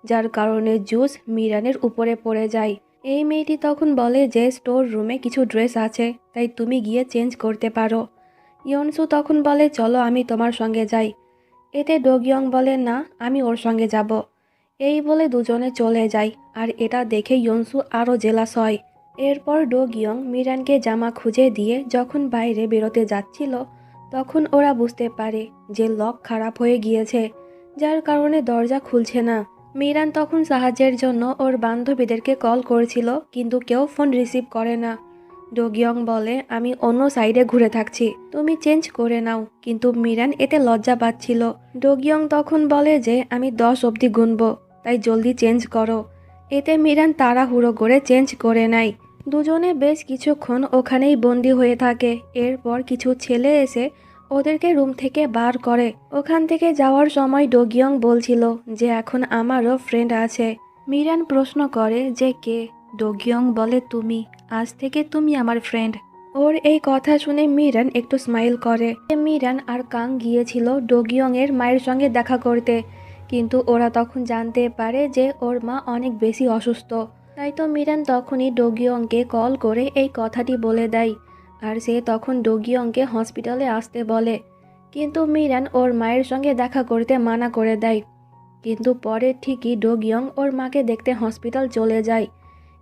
যার কারণে জুস মিরানের উপরে পড়ে যায়। এই মেয়েটি তখন বলে যে স্টোর রুমে কিছু ড্রেস আছে, তাই তুমি গিয়ে চেঞ্জ করতে পারো। ইয়নসু তখন বলে চলো আমি তোমার সঙ্গে যাই। এতে ডোগিয়ং বলে না, আমি ওর সঙ্গে যাব। এই বলে দুজনে চলে যায় আর এটা দেখে ইয়নসু আরও জেলাস হয়। এরপর ডোগিয়ং মিরানকে জামা খুঁজে দিয়ে যখন বাইরে বেরোতে যাচ্ছিল তখন ওরা বুঝতে পারে যে লক খারাপ হয়ে গিয়েছে, যার কারণে দরজা খুলছে না। মিরান তখন সাহায্যের জন্য ওর বান্ধবীদেরকে কল করছিল, কিন্তু কেউ ফোন রিসিভ করে না। ডোগিয়ং বলে আমি অন্য সাইডে ঘুরে থাকছি, তুমি চেঞ্জ করে নাও, কিন্তু মিরান এতে লজ্জা পাচ্ছিল। ডোগিয়ং তখন বলে যে আমি 10 অবধি গুনবো, তাই জলদি চেঞ্জ করো। এতে মিরান তাড়াহুড়ো করে চেঞ্জ করে নেয়। দুজনে বেশ কিছুক্ষণ ওখানেই বন্দি হয়ে থাকে। এরপর কিছু ছেলে এসে ওদেরকে রুম থেকে বার করে। ওখান থেকে যাওয়ার সময় ডোগিয়ং বলছিল যে এখন আমারও ফ্রেন্ড আছে। মিরান প্রশ্ন করে যে কে? ডোগিয়ং বলে তুমি, আজ থেকে তুমি আমার ফ্রেন্ড। ওর এই কথা শুনে মিরান একটু স্মাইল করে। মিরান আর কাং গিয়েছিল ডোগিয়ং এর মায়ের সঙ্গে দেখা করতে, কিন্তু ওরা তখন জানতে পারে যে ওর মা অনেক বেশি অসুস্থ। তাই তো মিরান তখনই ডোগিয়ংকে কল করে এই কথাটি বলে দেয় আর সে তখন ডোগিয়ংকে হসপিটালে আসতে বলে, কিন্তু মিরান ওর মায়ের সঙ্গে দেখা করতে মানা করে দেয়। কিন্তু পরে ঠিকই ডোগিয়ং ওর মাকে দেখতে হসপিটাল চলে যায়,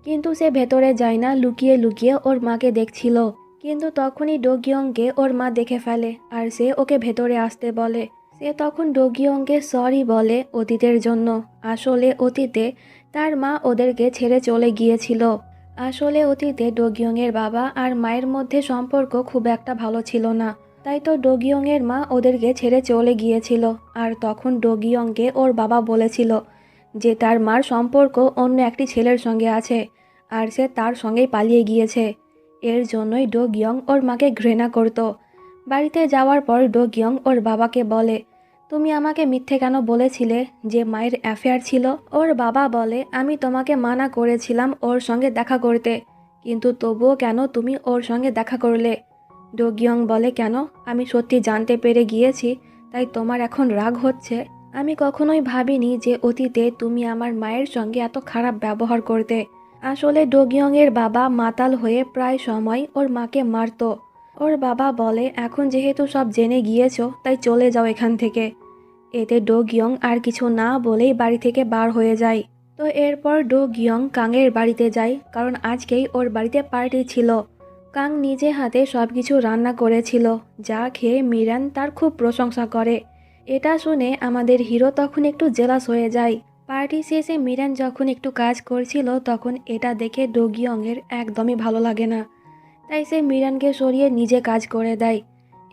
কিন্তু সে ভেতরে যায় না, লুকিয়ে লুকিয়ে ওর মাকে দেখছিল। কিন্তু তখনই ডোগিয়ংকে ওর মা দেখে ফেলে আর সে ওকে ভেতরে আসতে বলে। সে তখন ডোগিয়ংকে সরি বলে অতীতের জন্য। আসলে অতীতে তার মা ওদেরকে ছেড়ে চলে গিয়েছিল। আসলে অতীতে ডোগিয়ংয়ের বাবা আর মায়ের মধ্যে সম্পর্ক খুব একটা ভালো ছিল না, তাই তো ডোগিয়ংয়ের মা ওদেরকে ছেড়ে চলে গিয়েছিল। আর তখন ডোগিয়ংকে ওর বাবা বলেছিল যে তার মার সম্পর্ক অন্য একটি ছেলের সঙ্গে আছে আর সে তার সঙ্গেই পালিয়ে গিয়েছে। এর জন্যই ডোগিয়ং ওর মাকে ঘৃণা করত। বাড়িতে যাওয়ার পর ডোগিয়ং ওর বাবাকে বলে তুমি আমাকে মিথ্যে কেন বলেছিলে যে মায়ের অ্যাফেয়ার ছিল? ওর বাবা বলে আমি তোমাকে মানা করেছিলাম ওর সঙ্গে দেখা করতে, কিন্তু তবুও কেন তুমি ওর সঙ্গে দেখা করলে? ডোগিয়ং বলে কেন, আমি সত্যি জানতে পেরে গিয়েছি, তাই তোমার এখন রাগ হচ্ছে? আমি কখনোই ভাবিনি যে অতীতে তুমি আমার মায়ের সঙ্গে এত খারাপ ব্যবহার করতে। আসলে ডোগিয়ংয়ের বাবা মাতাল হয়ে প্রায় সময় ওর মাকে মারতো। ওর বাবা বলে এখন যেহেতু সব জেনে গিয়েছো তাই চলে যাও এখান থেকে। এতে ডোগিয়ং আর কিছু না বলেই বাড়ি থেকে বার হয়ে যায়। তো এরপর ডোগিয়ং কাংয়ের বাড়িতে যায়, কারণ আজকেই ওর বাড়িতে পার্টি ছিল। কাং নিজে হাতে সব কিছু রান্না করেছিল, যা খেয়ে মিরান তার খুব প্রশংসা করে। এটা শুনে আমাদের হিরো তখন একটু জেলাস হয়ে যায়। পার্টি শেষে মিরান যখন একটু কাজ করছিল তখন এটা দেখে ডোগিয়ংয়ের একদমই ভালো লাগে না, তাই সে মিরানকে সরিয়ে নিজে কাজ করে দেয়।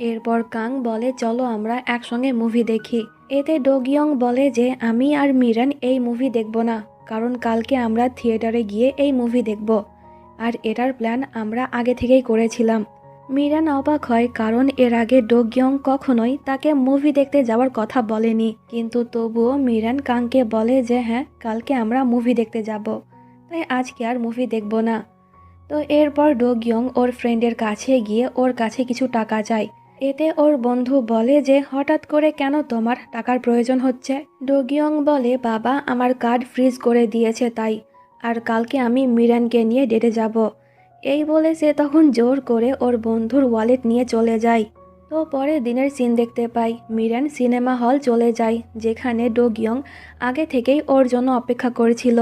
এরপর কাং বলে চলো আমরা একসঙ্গে মুভি দেখি। এতে ডোগিয়ং বলে যে আমি আর মিরান এই মুভি দেখব না, কারণ কালকে আমরা থিয়েটারে গিয়ে এই মুভি দেখব, আর এটার প্ল্যান আমরা আগে থেকেই করেছিলাম। মিরান অবাক হয়, কারণ এর আগে ডোগিয়ং কখনোই তাকে মুভি দেখতে যাওয়ার কথা বলেনি, কিন্তু তবুও মিরান কাংকে বলে যে হ্যাঁ কালকে আমরা মুভি দেখতে যাব, তাই আজকে আর মুভি দেখব না। তো এরপর ডোগিয়ং ওর ফ্রেন্ডের কাছে গিয়ে ওর কাছে কিছু টাকা চায়। এতে ওর বন্ধু বলে যে হঠাৎ করে কেন তোমার টাকার প্রয়োজন হচ্ছে? ডোগিয়ং বলে বাবা আমার কার্ড ফ্রিজ করে দিয়েছে তাই, আর কালকে আমি মিরানকে নিয়ে ডেটে যাব। এই বলে সে তখন জোর করে ওর বন্ধুর ওয়ালেট নিয়ে চলে যায়। তো পরে দিনের সিন দেখতে পাই মিরান সিনেমা হল চলে যায়, যেখানে ডোগিয়ং আগে থেকেই ওর জন্য অপেক্ষা করেছিল।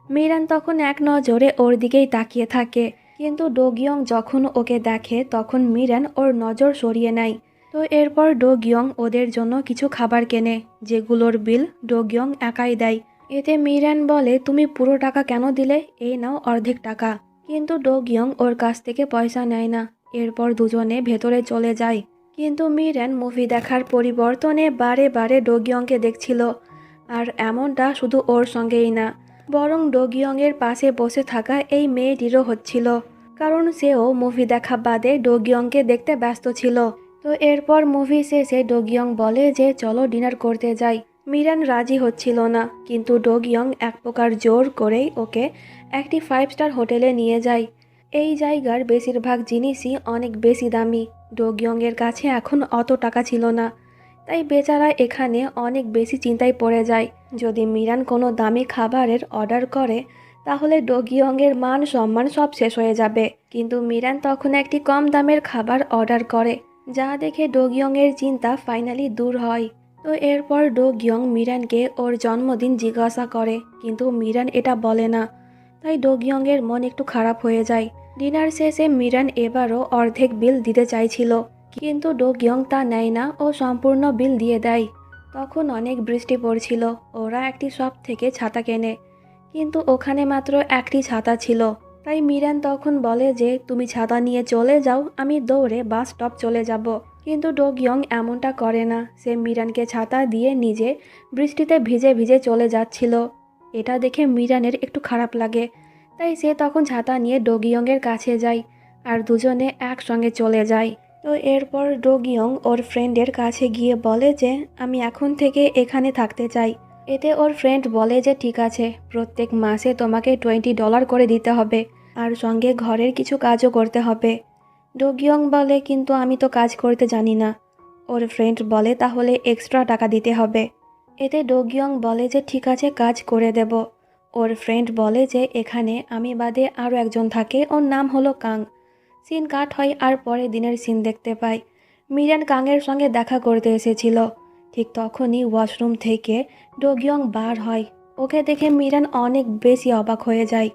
মিরান তখন এক নজরে ওর দিকেই তাকিয়ে থাকে, কিন্তু ডোগিয়ং যখন ওকে দেখে তখন মিরান ওর নজর সরিয়ে নেয়। তো এরপর ডোগিয়ং ওদের জন্য কিছু খাবার কেনে, যেগুলোর বিল ডোগিয়ং একাই দেয়। এতে মিরান বলে তুমি পুরো টাকা কেন দিলে, এই নাও অর্ধেক টাকা। কিন্তু ডোগিয়ং ওর কাছ থেকে পয়সা নেয় না। এরপর দুজনে ভেতরে চলে যায়, কিন্তু মিরান মুভি দেখার পরিবর্তনে বারে বারে ডোগিয়ংকে দেখছিল। আর এমনটা শুধু ওর সঙ্গেই না, বরং ডোগিয়ংয়ের পাশে বসে থাকা এই মেয়েটিরও হচ্ছিল, কারণ সেও মুভি দেখা বাদে ডোগিয়ংকে দেখতে ব্যস্ত ছিল। তো এরপর মুভি শেষে ডোগিয়ং বলে যে চলো ডিনার করতে যাই। মিরান রাজি হচ্ছিল না, কিন্তু ডোগিয়ং এক প্রকার জোর করেই ওকে একটি 5 স্টার হোটেলে নিয়ে যায়। এই জায়গার বেশিরভাগ জিনিসই অনেক বেশি দামি। ডোগিয়ংয়ের কাছে এখন অত টাকা ছিল না, তাই বেচারা এখানে অনেক বেশি চিন্তায় পড়ে যায়। যদি মিরান কোনো দামি খাবারের অর্ডার করে তাহলে ডোগিয়ংয়ের মান সম্মান সব শেষ হয়ে যাবে। কিন্তু মিরান তখন একটি কম দামের খাবার অর্ডার করে, যা দেখে ডোগিয়ংয়ের চিন্তা ফাইনালি দূর হয়। তো এরপর ডোগিয়ং মিরানকে ওর জন্মদিন জিজ্ঞাসা করে, কিন্তু মিরান এটা বলে না, তাই ডোগিয়ংয়ের মন একটু খারাপ হয়ে যায়। ডিনার শেষে মিরান এবারও অর্ধেক বিল দিতে চাইছিল, কিন্তু ডোগিয়ং তা নেয় না ও সম্পূর্ণ বিল দিয়ে দেয়। তখন অনেক বৃষ্টি পড়ছিল। ওরা একটি শপ থেকে ছাতা কেনে, কিন্তু ওখানে মাত্র একটি ছাতা ছিল। তাই মিরান তখন বলে যে তুমি ছাতা নিয়ে চলে যাও, আমি দৌড়ে বাস স্টপ চলে যাব। কিন্তু ডোগিয়ং এমনটা করে না, সে মিরানকে ছাতা দিয়ে নিজে বৃষ্টিতে ভিজে ভিজে চলে যাচ্ছিল। এটা দেখে মিরানের একটু খারাপ লাগে, তাই সে তখন ছাতা নিয়ে ডোগিয়ংয়ের কাছে যায় আর দুজনে একসঙ্গে চলে যায়। তো এরপর ডোগিয়ং ওর ফ্রেন্ডের কাছে গিয়ে বলে যে আমি এখন থেকে এখানে থাকতে চাই। এতে ওর ফ্রেন্ড বলে যে ঠিক আছে, প্রত্যেক মাসে তোমাকে $20 করে দিতে হবে, আর সঙ্গে ঘরের কিছু কাজও করতে হবে। ডোগিয়ং বলে কিন্তু আমি তো কাজ করতে জানি না। ওর ফ্রেন্ড বলে তাহলে এক্সট্রা টাকা দিতে হবে। এতে ডোগিয়ং বলে যে ঠিক আছে, কাজ করে দেব। ওর ফ্রেন্ড বলে যে এখানে আমি বাদে আরও একজন থাকে, ওর নাম হলো কাং। সিন কাট হয় আর পরের দিনের সিন দেখতে পাই মিরান কাংয়ের সঙ্গে দেখা করতে এসেছিল। ঠিক তখনই ওয়াশরুম থেকে ডোগিয়ং বার হয়। ওকে দেখে মিরান অনেক বেশি অবাক হয়ে যায়।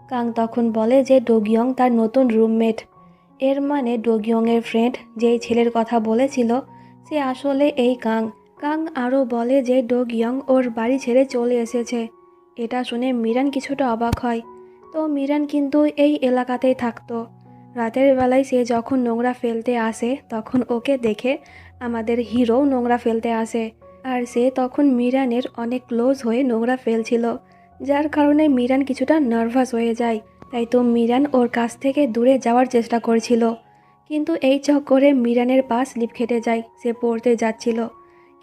কাং তখন বলে যে ডোগিয়ং তার নতুন রুমমেট। এর মানে ডোগিয়ংয়ের ফ্রেন্ড যেই ছেলের কথা বলেছিল সে আসলে এই কাং। কাং আরও বলে যে ডোগিয়ং ওর বাড়ি ছেড়ে চলে এসেছে। এটা শুনে মিরান কিছুটা অবাক হয়। তো মিরান কিন্তু এই এলাকাতেই থাকতো। রাতের বেলায় সে যখন নোংরা ফেলতে আসে তখন ওকে দেখে আমাদের হিরো নোংরা ফেলতে আসে, আর সে তখন মিরানের অনেক ক্লোজ হয়ে নোংরা ফেলছিল, যার কারণে মিরান কিছুটা নার্ভাস হয়ে যায়। তাই তো মিরান ওর কাছ থেকে দূরে যাওয়ার চেষ্টা করছিল, কিন্তু এই চক্করে মিরানের পা স্লিপ খেটে যায়। সে পড়তে যাচ্ছিল,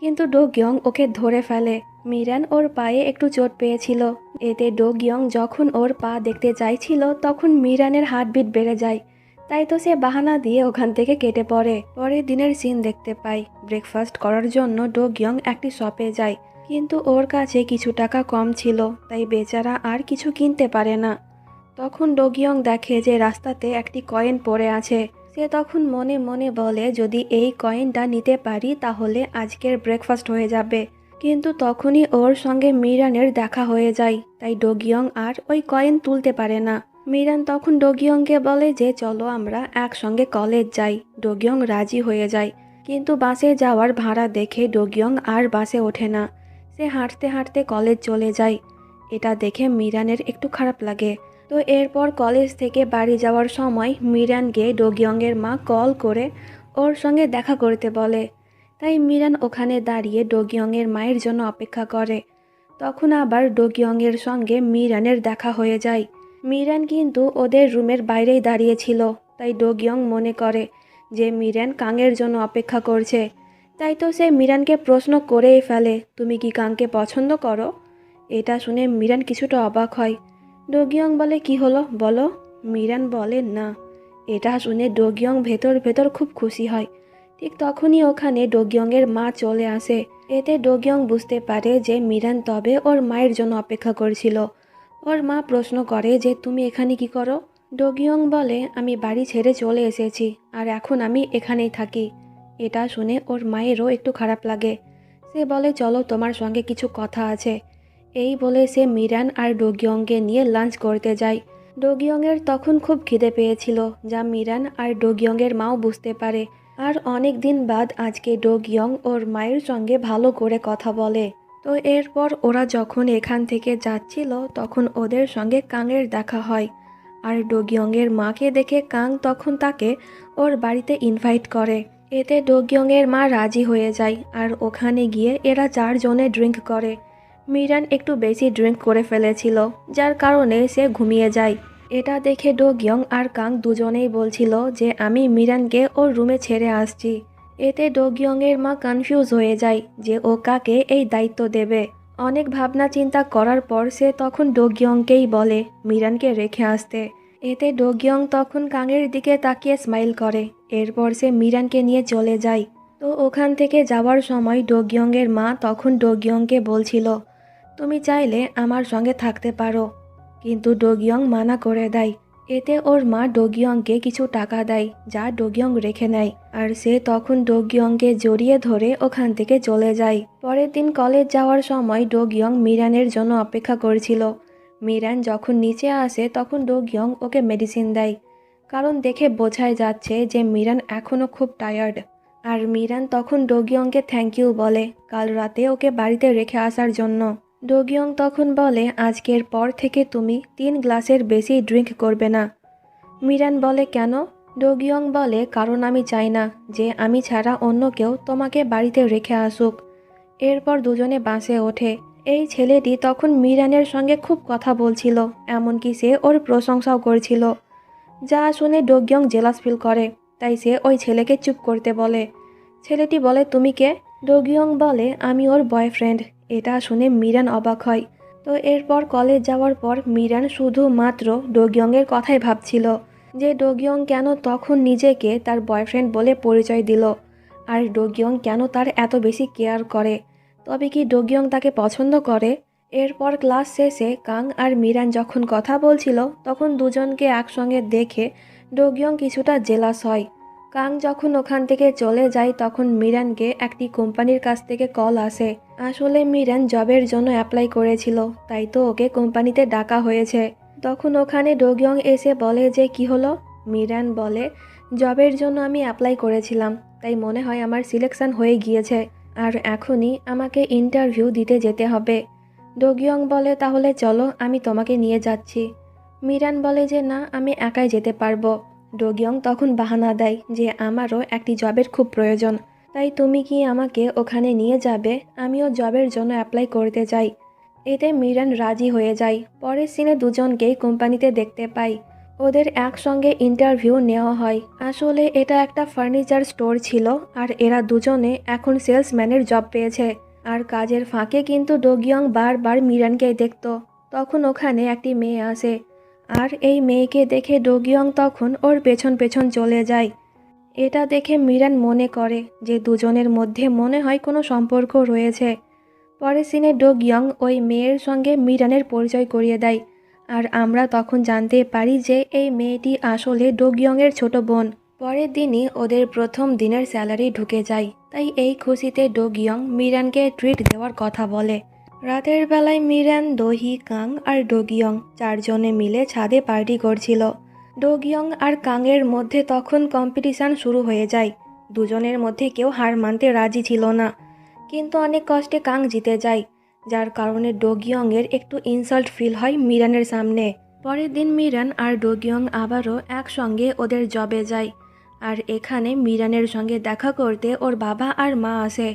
কিন্তু ডোগিয়ং ওকে ধরে ফেলে। মিরান ওর পায়ে একটু চোট পেয়েছিল। এতে ডোগিয়ং যখন ওর পা দেখতে চাইছিল তখন মিরানের হার্টবিট বেড়ে যায়। তাই তো সে বাহানা দিয়ে ওখান থেকে কেটে পড়ে। পরের দিনের সিন দেখতে পাই ব্রেকফাস্ট করার জন্য ডোগিয়ং একটি শপে যায়, কিন্তু ওর কাছে কিছু টাকা কম ছিল, তাই বেচারা আর কিছু কিনতে পারে না। তখন ডোগিয়ং দেখে যে রাস্তাতে একটি কয়েন পড়ে আছে। সে তখন মনে মনে বলে যদি এই কয়েনটা নিতে পারি তাহলে আজকের ব্রেকফাস্ট হয়ে যাবে। কিন্তু তখনই ওর সঙ্গে মিরানের দেখা হয়ে যায়, তাই ডোগিয়ং আর ওই কয়েন তুলতে পারে না। মিরান তখন ডোগিয়ংকে বলে যে চলো আমরা একসঙ্গে কলেজ যাই। ডোগিয়ং রাজি হয়ে যায়, কিন্তু বাসে যাওয়ার ভাড়া দেখে ডোগিয়ং আর বাসে ওঠে না। সে হাঁটতে হাঁটতে কলেজ চলে যায়। এটা দেখে মিরানের একটু খারাপ লাগে। তো এরপর কলেজ থেকে বাড়ি যাওয়ার সময় মিরানকে ডোগিয়ংয়ের মা কল করে ওর সঙ্গে দেখা করতে বলে। তাই মিরান ওখানে দাঁড়িয়ে ডোগিয়ংয়ের মায়ের জন্য অপেক্ষা করে। তখন আবার ডোগিয়ংয়ের সঙ্গে মিরানের দেখা হয়ে যায়। মিরান কিন্তু ওদের রুমের বাইরেই দাঁড়িয়েছিল, তাই ডোগিয়ং মনে করে যে মিরান কাংয়ের জন্য অপেক্ষা করছে। তাই তো সে মিরানকে প্রশ্ন করেই ফেলে, তুমি কি কাংকে পছন্দ করো? এটা শুনে মিরান কিছুটা অবাক হয়। ডোগিয়ং বলে কি হলো বলো? মিরান বলে না। এটা শুনে ডোগিয়ং ভেতর ভেতর খুব খুশি হয়। ঠিক তখনই ওখানে ডোগিয়ংয়ের মা চলে আসে। এতে ডোগিয়ং বুঝতে পারে যে মিরান তবে ওর মায়ের জন্য অপেক্ষা করছিল। ওর মা প্রশ্ন করে যে তুমি এখানে কি করো? ডোগিয়ং বলে আমি বাড়ি ছেড়ে চলে এসেছি আর এখন আমি এখানেই থাকি। এটা শুনে ওর মায়েরও একটু খারাপ লাগে। সে বলে চলো তোমার সঙ্গে কিছু কথা আছে। এই বলে সে মিরান আর ডোগিয়ংকে নিয়ে লাঞ্চ করতে যায়। ডোগিয়ংয়ের তখন খুব খিদে পেয়েছিল, যা মিরান আর ডোগিয়ংয়ের মাও বুঝতে পারে। আর অনেক দিন বাদ আজকে ডোগিয়ং ওর মায়ের সঙ্গে ভালো করে কথা বলে। তো এরপর ওরা যখন এখান থেকে যাচ্ছিল তখন ওদের সঙ্গে কাংয়ের দেখা হয়। আর ডোগিয়ংয়ের মাকে দেখে কাং তখন তাকে ওর বাড়িতে ইনভাইট করে। এতে ডোগিয়ংয়ের মা রাজি হয়ে যায় আর ওখানে গিয়ে এরা 4 জনে ড্রিঙ্ক করে। মিরান একটু বেশি ড্রিঙ্ক করে ফেলেছিল, যার কারণে সে ঘুমিয়ে যায়। এটা দেখে ডোগিয়ং আর কাং দুজনেই বলছিল যে আমি মিরানকে ওর রুমে ছেড়ে আসছি। এতে ডোগিয়ংয়ের মা কনফিউজ হয়ে যায় যে ও কাকে এই দায়িত্ব দেবে। অনেক ভাবনা চিন্তা করার পর সে তখন ডোগিয়ংকেই বলে মিরানকে রেখে আসতে। এতে ডোগিয়ং তখন কাংয়ের দিকে তাকিয়ে স্মাইল করে। এরপর সে মিরানকে নিয়ে চলে যায়। তো ওখান থেকে যাওয়ার সময় ডোগিয়ংয়ের মা তখন ডোগিয়ংকে বলছিল তুমি চাইলে আমার সঙ্গে থাকতে পারো, কিন্তু ডোগিয়ং মানা করে দেয়। এতে ওর মা ডোগিয়ংকে কিছু টাকা দেয়, যা ডোগিয়ং রেখে নেয়, আর সে তখন ডোগিয়ংকে জড়িয়ে ধরে ওখান থেকে চলে যায়। পরের দিন কলেজ যাওয়ার সময় ডোগিয়ং মিরানের জন্য অপেক্ষা করছিল। মিরান যখন নিচে আসে তখন ডোগিয়ং ওকে মেডিসিন দেয়, কারণ দেখে বোঝাই যাচ্ছে যে মিরান এখনও খুব টায়ার্ড। আর মিরান তখন ডোগিয়ংকে থ্যাংক ইউ বলে কাল রাতে ওকে বাড়িতে রেখে আসার জন্য। ডোগিয়ং তখন বলে আজকের পর থেকে তুমি 3 গ্লাসের বেশি ড্রিঙ্ক করবে না। মিরান বলে কেন? ডোগিয়ং বলে কারণ আমি চাই না যে আমি ছাড়া অন্য কেউ তোমাকে বাড়িতে রেখে আসুক। এরপর দুজনে বাসে ওঠে। এই ছেলেটি তখন মিরানের সঙ্গে খুব কথা বলছিল, এমনকি সে ওর প্রশংসাও করছিল, যা শুনে ডোগিয়ং জেলাস ফিল করে। তাই সে ওই ছেলেকে চুপ করতে বলে। ছেলেটি বলে তুমি কে? ডোগিয়ং বলে আমি ওর বয়ফ্রেন্ড। এটা শুনে মিরান অবাক হয়। তো এরপর কলেজ যাওয়ার পর মিরান শুধুমাত্র ডোগিয়ংয়ের কথাই ভাবছিল, যে ডোগিয়ং কেন তখন নিজেকে তার বয়ফ্রেন্ড বলে পরিচয় দিল, আর ডোগিয়ং কেন তার এত বেশি কেয়ার করে। তবে কি ডোগিয়ং তাকে পছন্দ করে? এরপর ক্লাস শেষে কাং আর মিরান যখন কথা বলছিল তখন দুজনকে একসঙ্গে দেখে ডোগিয়ং কিছুটা জেলাস হয়। কাং যখন ওখান থেকে চলে যায় তখন মিরানকে একটি কোম্পানির কাছ থেকে কল আসে। আসলে মিরান জবের জন্য অ্যাপ্লাই করেছিল, তাই তো ওকে কোম্পানিতে ডাকা হয়েছে। তখন ওখানে ডোগিয়ং এসে বলে যে কি হলো? মিরান বলে জবের জন্য আমি অ্যাপ্লাই করেছিলাম, তাই মনে হয় আমার সিলেকশন হয়ে গিয়েছে, আর এখনই আমাকে ইন্টারভিউ দিতে যেতে হবে। ডোগিয়ং বলে তাহলে চলো আমি তোমাকে নিয়ে যাচ্ছি। মিরান বলে যে না, আমি একাই যেতে পারবো। ডোগিয়ং তখন বাহানা দেয় যে আমারও একটি জবের খুব প্রয়োজন, তাই তুমি কি আমাকে ওখানে নিয়ে যাবে? আমিও জবের জন্য অ্যাপ্লাই করতে চাই। এতে মিরান রাজি হয়ে যায়। পরের সিনে দুজনকেই কোম্পানিতে দেখতে পাই। ওদের একসঙ্গে ইন্টারভিউ নেওয়া হয়। আসলে এটা একটা ফার্নিচার স্টোর ছিল, আর এরা দুজনে এখন সেলসম্যানের জব পেয়েছে। আর কাজের ফাঁকে কিন্তু ডোগিয়ং বারবার মিরানকে দেখত। তখন ওখানে একটি মেয়ে আসে, আর এই মেয়েকে দেখে ডোগিয়ং তখন ওর পেছন পেছন চলে যায়। এটা দেখে মিরান মনে করে যে দুজনের মধ্যে মনে হয় কোনো সম্পর্ক রয়েছে। পরের সিনে ডোগিয়ং ওই মেয়ের সঙ্গে মিরানের পরিচয় করিয়ে দেয়, আর আমরা তখন জানতে পারি যে এই মেয়েটি আসলে ডোগিয়ংয়ের ছোট বোন। পরের দিনই ওদের প্রথম দিনের স্যালারি ঢুকে যায়, তাই এই খুশিতে ডোগিয়ং মিরানকে ট্রিট দেওয়ার কথা বলে। রাতের বেলায় মিরান, দহি, কাং আর ডোগিয়ং চারজনে মিলে ছাদে পার্টি করছিল। ডোগিয়ং আর কাংয়ের মধ্যে তখন কম্পিটিশান শুরু হয়ে যায়। দুজনের মধ্যে কেউ হার মানতে রাজি ছিল না, কিন্তু অনেক কষ্টে কাং জিতে যায়, যার কারণে ডোগিয়ংয়ের একটু ইনসাল্ট ফিল হয় মিরানের সামনে। পরের দিন মিরান আর ডোগিয়ং আবারও একসঙ্গে ওদের জবে যায়, আর এখানে মিরানের সঙ্গে দেখা করতে ওর বাবা আর মা আসে।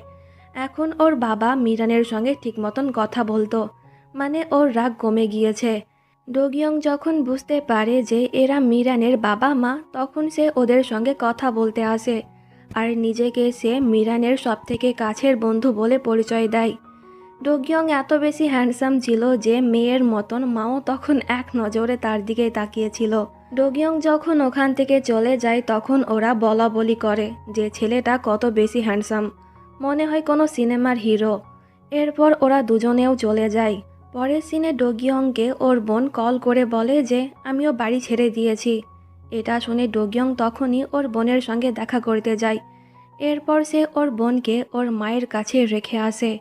এখন ওর বাবা মিরানের সঙ্গে ঠিক মতন কথা বলতো, মানে ওর রাগ কমে গিয়েছে। ডোগিয়ং যখন বুঝতে পারে যে এরা মিরানের বাবা মা, তখন সে ওদের সঙ্গে কথা বলতে আসে, আর নিজেকে সে মিরানের সবথেকে কাছের বন্ধু বলে পরিচয় দেয়। ডোগিয়ং এত বেশি হ্যান্ডসাম ছিল যে মেয়ের মতন মাও তখন এক নজরে তার দিকেই তাকিয়েছিল। ডোগিয়ং যখন ওখান থেকে চলে যায় তখন ওরা বলা বলি করে যে ছেলেটা কত বেশি হ্যান্ডসাম, মনে হয় কোনো সিনেমার হিরো। এরপর ওরা দুজনেও চলে যায়। পরের সিনে ডোগিয়ংকে ওর বোন কল করে বলে যে আমিও বাড়ি ছেড়ে দিয়েছি। এটা শুনে ডোগিয়ং তখনই ওর বোনের সঙ্গে দেখা করতে যায়। এরপর সে ওর বোনকে ওর মায়ের কাছে রেখে আসে।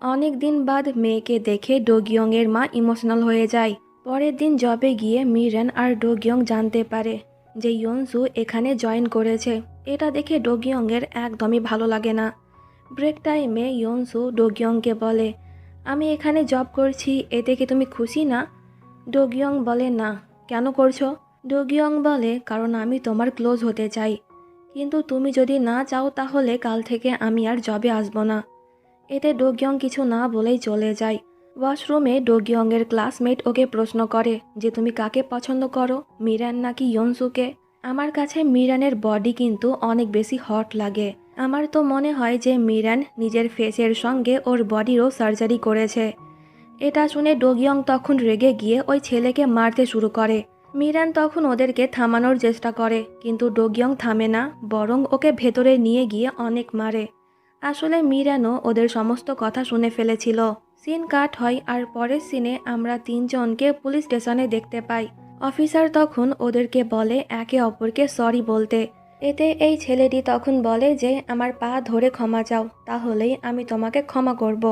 অনেক দিন বাদ মেয়েকে দেখে ডোগিয়ংয়ের মা ইমোশনাল হয়ে যায়। পরের দিন জবে গিয়ে মিরান আর ডোগিয়ং জানতে পারে যে ইয়নসু এখানে জয়েন করেছে। এটা দেখে ডোগিয়ংয়ের একদমই ভালো লাগে না। ব্রেক টাইমে ইয়নসু ডোগিয়ংকে বলে আমি এখানে জব করছি, এতে কি তুমি খুশি না? ডোগিয়ং বলে না। কেন করছো? ডোগিয়ং বলে কারণ আমি তোমার ক্লোজ হতে চাই, কিন্তু তুমি যদি না চাও তাহলে কাল থেকে আমি আর জবে আসবো না। এতে ডোগিয়ং কিছু না বলেই চলে যায়। ওয়াশরুমে ডোগিয়ংয়ের ক্লাসমেট ওকে প্রশ্ন করে যে তুমি কাকে পছন্দ করো, মিরান নাকি ইয়নসুকে। আমার কাছে মিরানের বডি কিন্তু অনেক বেশি হট লাগে। আমার তো মনে হয় যে মিরান নিজের ফেসের সঙ্গে ওর বডিরও সার্জারি করেছে। এটা শুনে ডোগিয়ং তখন রেগে গিয়ে ওই ছেলেকে মারতে শুরু করে। মিরান তখন ওদেরকে থামানোর চেষ্টা করে, কিন্তু ডোগিয়ং থামে না, বরং ওকে ভেতরে নিয়ে গিয়ে অনেক মারে। আসলে মিরানও ওদের সমস্ত কথা শুনে ফেলেছিল। সিন কাট হয় আর পরের সিনে আমরা তিনজনকে পুলিশ স্টেশনে দেখতে পাই। অফিসার তখন ওদেরকে বলে একে অপরকে সরি বলতে। এতে এই ছেলেটি তখন বলে যে আমার পা ধরে ক্ষমা চাও, তাহলেই আমি তোমাকে ক্ষমা করব।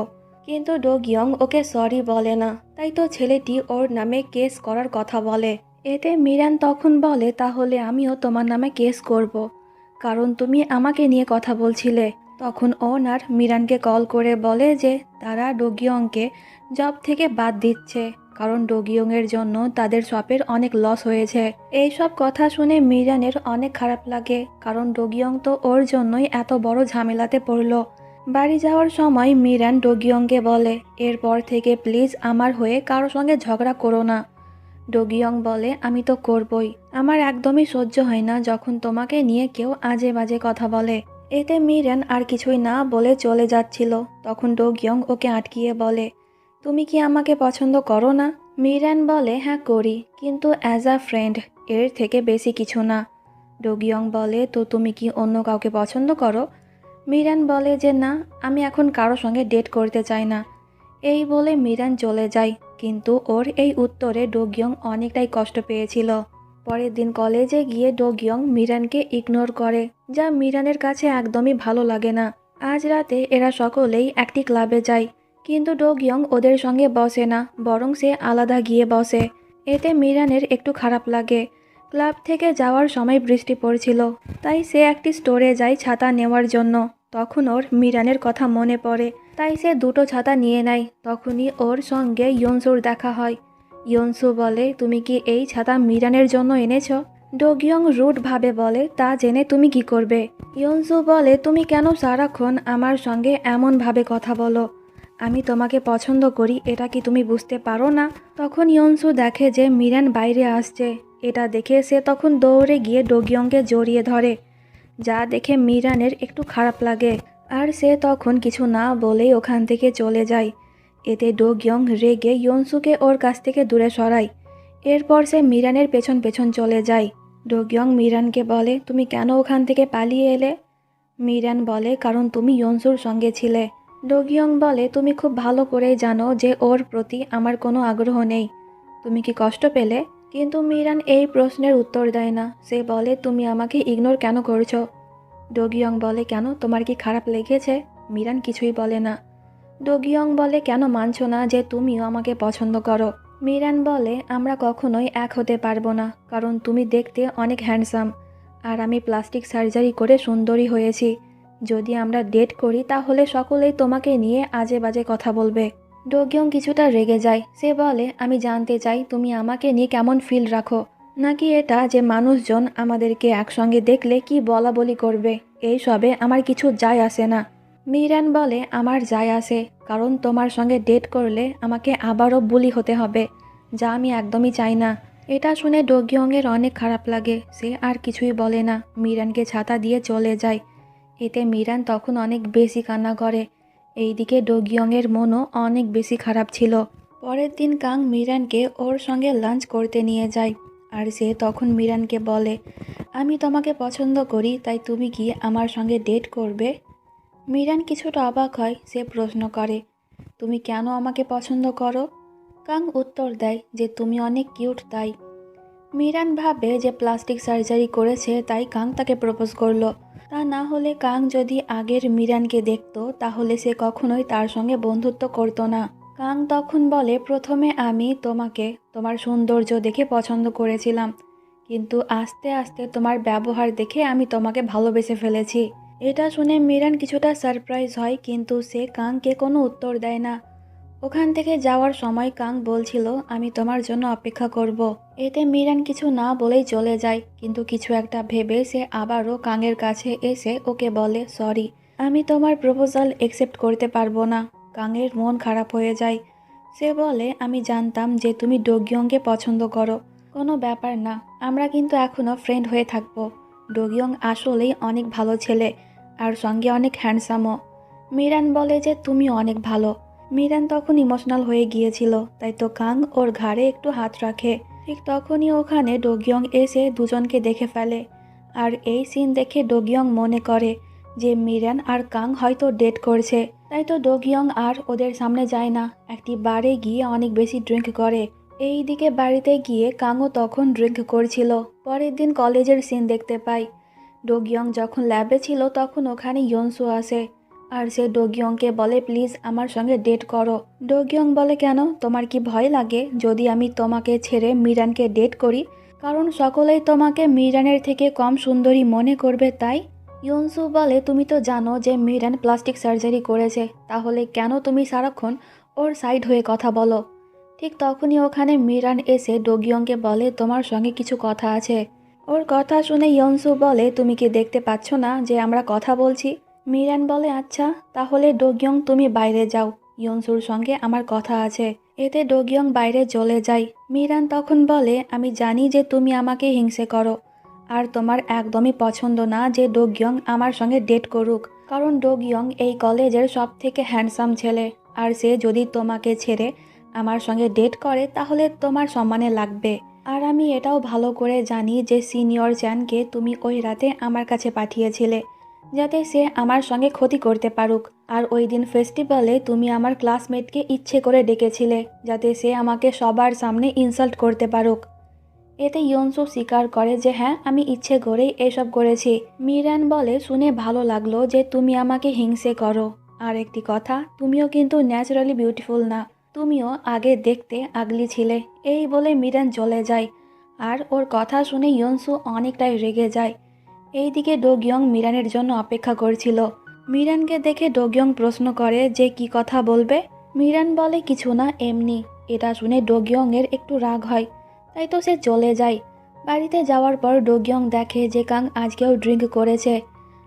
কিন্তু ডোগিয়ং ওকে সরি বলে না, তাই তো ছেলেটি ওর নামে কেস করার কথা বলে। এতে মিরান তখন বলে তাহলে আমিও তোমার নামে কেস করব, কারণ তুমি আমাকে নিয়ে কথা বলছিলে। তখন ওনার মিরানকে কল করে বলে যে তারা ডোগিয়ংকে জব থেকে বাদ দিচ্ছে, কারণ ডোগিয়ংয়ের জন্য তাদের শপের অনেক লস হয়েছে। এইসব কথা শুনে মিরানের অনেক খারাপ লাগে, কারণ ডোগিয়ং তো ওর জন্যই এত বড় ঝামেলাতে পড়লো। বাড়ি যাওয়ার সময় মিরান ডোগিয়ংকে বলে এরপর থেকে প্লিজ আমার হয়ে কারো সঙ্গে ঝগড়া করো না। ডোগিয়ং বলে আমি তো করবই, আমার একদমই সহ্য হয় না যখন তোমাকে নিয়ে কেউ আজে বাজে কথা বলে। এতে মিরান আর কিছুই না বলে চলে যাচ্ছিল, তখন ডোগিয়ং ওকে আটকিয়ে বলে তুমি কি আমাকে পছন্দ করো না? মিরান বলে হ্যাঁ করি, কিন্তু অ্যাজ আ ফ্রেন্ড, এর থেকে বেশি কিছু না। ডোগিয়ং বলে তো তুমি কি অন্য কাউকে পছন্দ করো? মিরান বলে যে না, আমি এখন কারো সঙ্গে ডেট করতে চাই না। এই বলে মিরান চলে যায়, কিন্তু ওর এই উত্তরে ডোগিয়ং অনেকটাই কষ্ট পেয়েছিল। পরের দিন কলেজে গিয়ে ডোগিয়ং মিরানকে ইগনোর করে, যা মিরানের কাছে একদমই ভালো লাগে না। আজ রাতে এরা সকলেই একটি ক্লাবে যায়, কিন্তু ডোগিয়ং ওদের সঙ্গে বসে না, বরং সে আলাদা গিয়ে বসে। এতে মিরানের একটু খারাপ লাগে। ক্লাব থেকে যাওয়ার সময় বৃষ্টি পড়ছিল, তাই সে একটি স্টোরে যায় ছাতা নেওয়ার জন্য। তখন ওর মিরানের কথা মনে পড়ে, তাই সে দুটো ছাতা নিয়ে নেয়। তখনই ওর সঙ্গে ইয়নসুর দেখা হয়। ইয়নসু বলে তুমি কি এই ছাতা মিরানের জন্য এনেছ? ডোগিয়ং রুড ভাবে বলে তা জেনে তুমি কি করবে? ইয়নসু বলে তুমি কেন সারাক্ষণ আমার সঙ্গে এমনভাবে কথা বলো? আমি তোমাকে পছন্দ করি, এটা কি তুমি বুঝতে পারো না? তখন ইয়নসু দেখে যে মিরান বাইরে আসছে। এটা দেখে সে তখন দৌড়ে গিয়ে ডোগিয়ংকে জড়িয়ে ধরে, যা দেখে মিরানের একটু খারাপ লাগে, আর সে তখন কিছু না বলেই ওখান থেকে চলে যায়। এতে ডোগিয়ং রেগে ইয়নসুকে ওর কাছ থেকে দূরে সরায়। এরপর সে মিরানের পেছন পেছন চলে যায়। ডোগিয়ং মিরানকে বলে তুমি কেন ওখান থেকে পালিয়ে এলে? মিরান বলে কারণ তুমি ইয়নসুর সঙ্গে ছিলে। ডোগিয়ং বলে তুমি খুব ভালো করেই জানো যে ওর প্রতি আমার কোনো আগ্রহ নেই, তুমি কি কষ্ট পেলে? কিন্তু মিরান এই প্রশ্নের উত্তর দেয় না। সে বলে তুমি আমাকে ইগনোর কেন করছো? ডোগিয়ং বলে কেন, তোমার কি খারাপ লেগেছে? মিরান কিছুই বলে না। ডোগিয়ং বলে কেন মানছো না যে তুমিও আমাকে পছন্দ করো? মিরান বলে আমরা কখনোই এক হতে পারবো না, কারণ তুমি দেখতে অনেক হ্যান্ডসাম, আর আমি প্লাস্টিক সার্জারি করে সুন্দরী হয়েছি। যদি আমরা ডেট করি তাহলে সকলেই তোমাকে নিয়ে আজে বাজে কথা বলবে। ডোগিয়ং কিছুটা রেগে যায়। সে বলে আমি জানতে চাই তুমি আমাকে নিয়ে কেমন ফিল রাখো, নাকি এটা যে মানুষজন আমাদেরকে একসঙ্গে দেখলে কি বলা বলি করবে, এই সবে আমার কিছু যায় আসে না। মিরান বলে আমার যায় আসে, কারণ তোমার সঙ্গে ডেট করলে আমাকে আবারও বুলি হতে হবে, যা আমি একদমই চাই না। এটা শুনে ডোগিয়ংয়ের অনেক খারাপ লাগে। সে আর কিছুই বলে না, মিরানকে ছাতা দিয়ে চলে যায়। এতে মিরান তখন অনেক বেশি কান্না করে। এইদিকে ডোগিয়ংয়ের মনও অনেক বেশি খারাপ ছিল। পরের দিন কাং মিরানকে ওর সঙ্গে লাঞ্চ করতে নিয়ে যায়, আর সে তখন মিরানকে বলে আমি তোমাকে পছন্দ করি, তাই তুমি কি আমার সঙ্গে ডেট করবে? মিরান কিছুটা অবাক হয়। সে প্রশ্ন করে তুমি কেন আমাকে পছন্দ করো? কাং উত্তর দেয় যে তুমি অনেক কিউট তাই। মিরান ভাবে যে প্লাস্টিক সার্জারি করেছে তাই কাং তাকে প্রপোজ করলো। তা না হলে কাং যদি আগের মিরানকে দেখতো তাহলে সে কখনোই তার সঙ্গে বন্ধুত্ব করতো না। কাং তখন বলে প্রথমে আমি তোমাকে তোমার সৌন্দর্য দেখে পছন্দ করেছিলাম, কিন্তু আস্তে আস্তে তোমার ব্যবহার দেখে আমি তোমাকে ভালোবেসে ফেলেছি। এটা শুনে মিরান কিছুটা সারপ্রাইজ হয়, কিন্তু সে কাংকে কোনো উত্তর দেয় না। ওখান থেকে যাওয়ার সময় কাং বলছিল আমি তোমার জন্য অপেক্ষা করব। এতে মিরান কিছু না বলেই চলে যায়, কিন্তু কিছু একটা ভেবে সে আবারও কাংয়ের কাছে এসে ওকে বলে সরি, আমি তোমার প্রপোজাল অ্যাকসেপ্ট করতে পারবো না। কাংয়ের মন খারাপ হয়ে যায়। সে বলে, আমি জানতাম যে তুমি ডোগিয়ংকে পছন্দ করো। কোনো ব্যাপার না, আমরা কিন্তু এখনও ফ্রেন্ড হয়ে থাকবো। ডোগিয়ং আসলেই অনেক ভালো ছেলে, আর সঙ্গে অনেক হ্যান্ডসামও। মিরান বলে যে তুমি অনেক ভালো। মিরান তখন ইমোশনাল হয়ে গিয়েছিল, তাই তো কাং ওর ঘাড়ে একটু হাত রাখে। ঠিক তখনই ওখানে ডোগিয়ং এসে দুজনকে দেখে ফেলে। আর এই সিন দেখে ডোগিয়ং মনে করে যে মিরান আর কাং হয়তো ডেট করছে। তাই তো ডোগিয়ং আর ওদের সামনে যায় না, একটি বারে গিয়ে অনেক বেশি ড্রিঙ্ক করে। এই দিকে বাড়িতে গিয়ে কাংও তখন ড্রিঙ্ক করছিল। পরের দিন কলেজের সিন দেখতে পাই। ডোগিয়ং যখন ল্যাবে ছিল তখন ওখানে ইয়নসু আসে। আর সে ডোগিয়ংকে বলে, প্লিজ আমার সঙ্গে ডেট করো। ডোগিয়ং বলে, কেন, তোমার কি ভয় লাগে যদি আমি তোমাকে ছেড়ে মিরানকে ডেট করি? কারণ সকলেই তোমাকে মিরানের থেকে কম সুন্দরী মনে করবে তাই। ইয়নসু বলে, তুমি তো জানো যে মিরান প্লাস্টিক সার্জারি করেছে, তাহলে কেন তুমি সারাক্ষণ ওর সাইড হয়ে কথা বলো? ঠিক তখনই ওখানে মিরান এসে ডোগিয়ংকে বলে, তোমার সঙ্গে কিছু কথা আছে। ওর কথা শুনে ইয়নসু বলে, তুমি কি দেখতে পাচ্ছ না যে আমরা কথা বলছি? মিরান বলে, আচ্ছা তাহলে ডোগিয়ং তুমি বাইরে যাও, ইয়নসুর সঙ্গে আমার কথা আছে। এতে ডোগিয়ং বাইরে চলে যায়। মিরান তখন বলে, আমি জানি যে তুমি আমাকে হিংসে করো, আর তোমার একদমই পছন্দ না যে ডোগিয়ং আমার সঙ্গে ডেট করুক, কারণ ডোগিয়ং এই কলেজের সব থেকে হ্যান্ডসাম ছেলে, আর সে যদি তোমাকে ছেড়ে আমার সঙ্গে ডেট করে তাহলে তোমার সম্মানে লাগবে। আর আমি এটাও ভালো করে জানি যে সিনিয়র চ্যানকে তুমি ওই রাতে আমার কাছে পাঠিয়েছিলে, যাতে সে আমার সঙ্গে ক্ষতি করতে পারুক। আর ওই দিন ফেস্টিভ্যালে তুমি আমার ক্লাসমেটকে ইচ্ছে করে ডেকেছিলে, যাতে সে আমাকে সবার সামনে ইনসাল্ট করতে পারুক। এতে ইয়নসু স্বীকার করে যে হ্যাঁ, আমি ইচ্ছে করেই এসব করেছি। মিরান বলে, শুনে ভালো লাগলো যে তুমি আমাকে হিংসে করো। আর একটি কথা, তুমিও কিন্তু ন্যাচারালি বিউটিফুল না, তুমিও আগে দেখতে আগলি ছিলে। এই বলে মিরান চলে যায়। আর ওর কথা শুনে ইয়নসু অনেকটাই রেগে যায়। এইদিকে ডোগিয়ং মিরানের জন্য অপেক্ষা করছিল। মিরানকে দেখে ডোগিয়ং প্রশ্ন করে যে কি কথা বলবে। মিরান বলে, কিছু না, এমনি। এটা শুনে ডোগিয়ংয়ের একটু রাগ হয়, তাই তো সে চলে যায়। বাড়িতে যাওয়ার পর ডোগিয়ং দেখে যে কাং আজকেও ড্রিঙ্ক করেছে।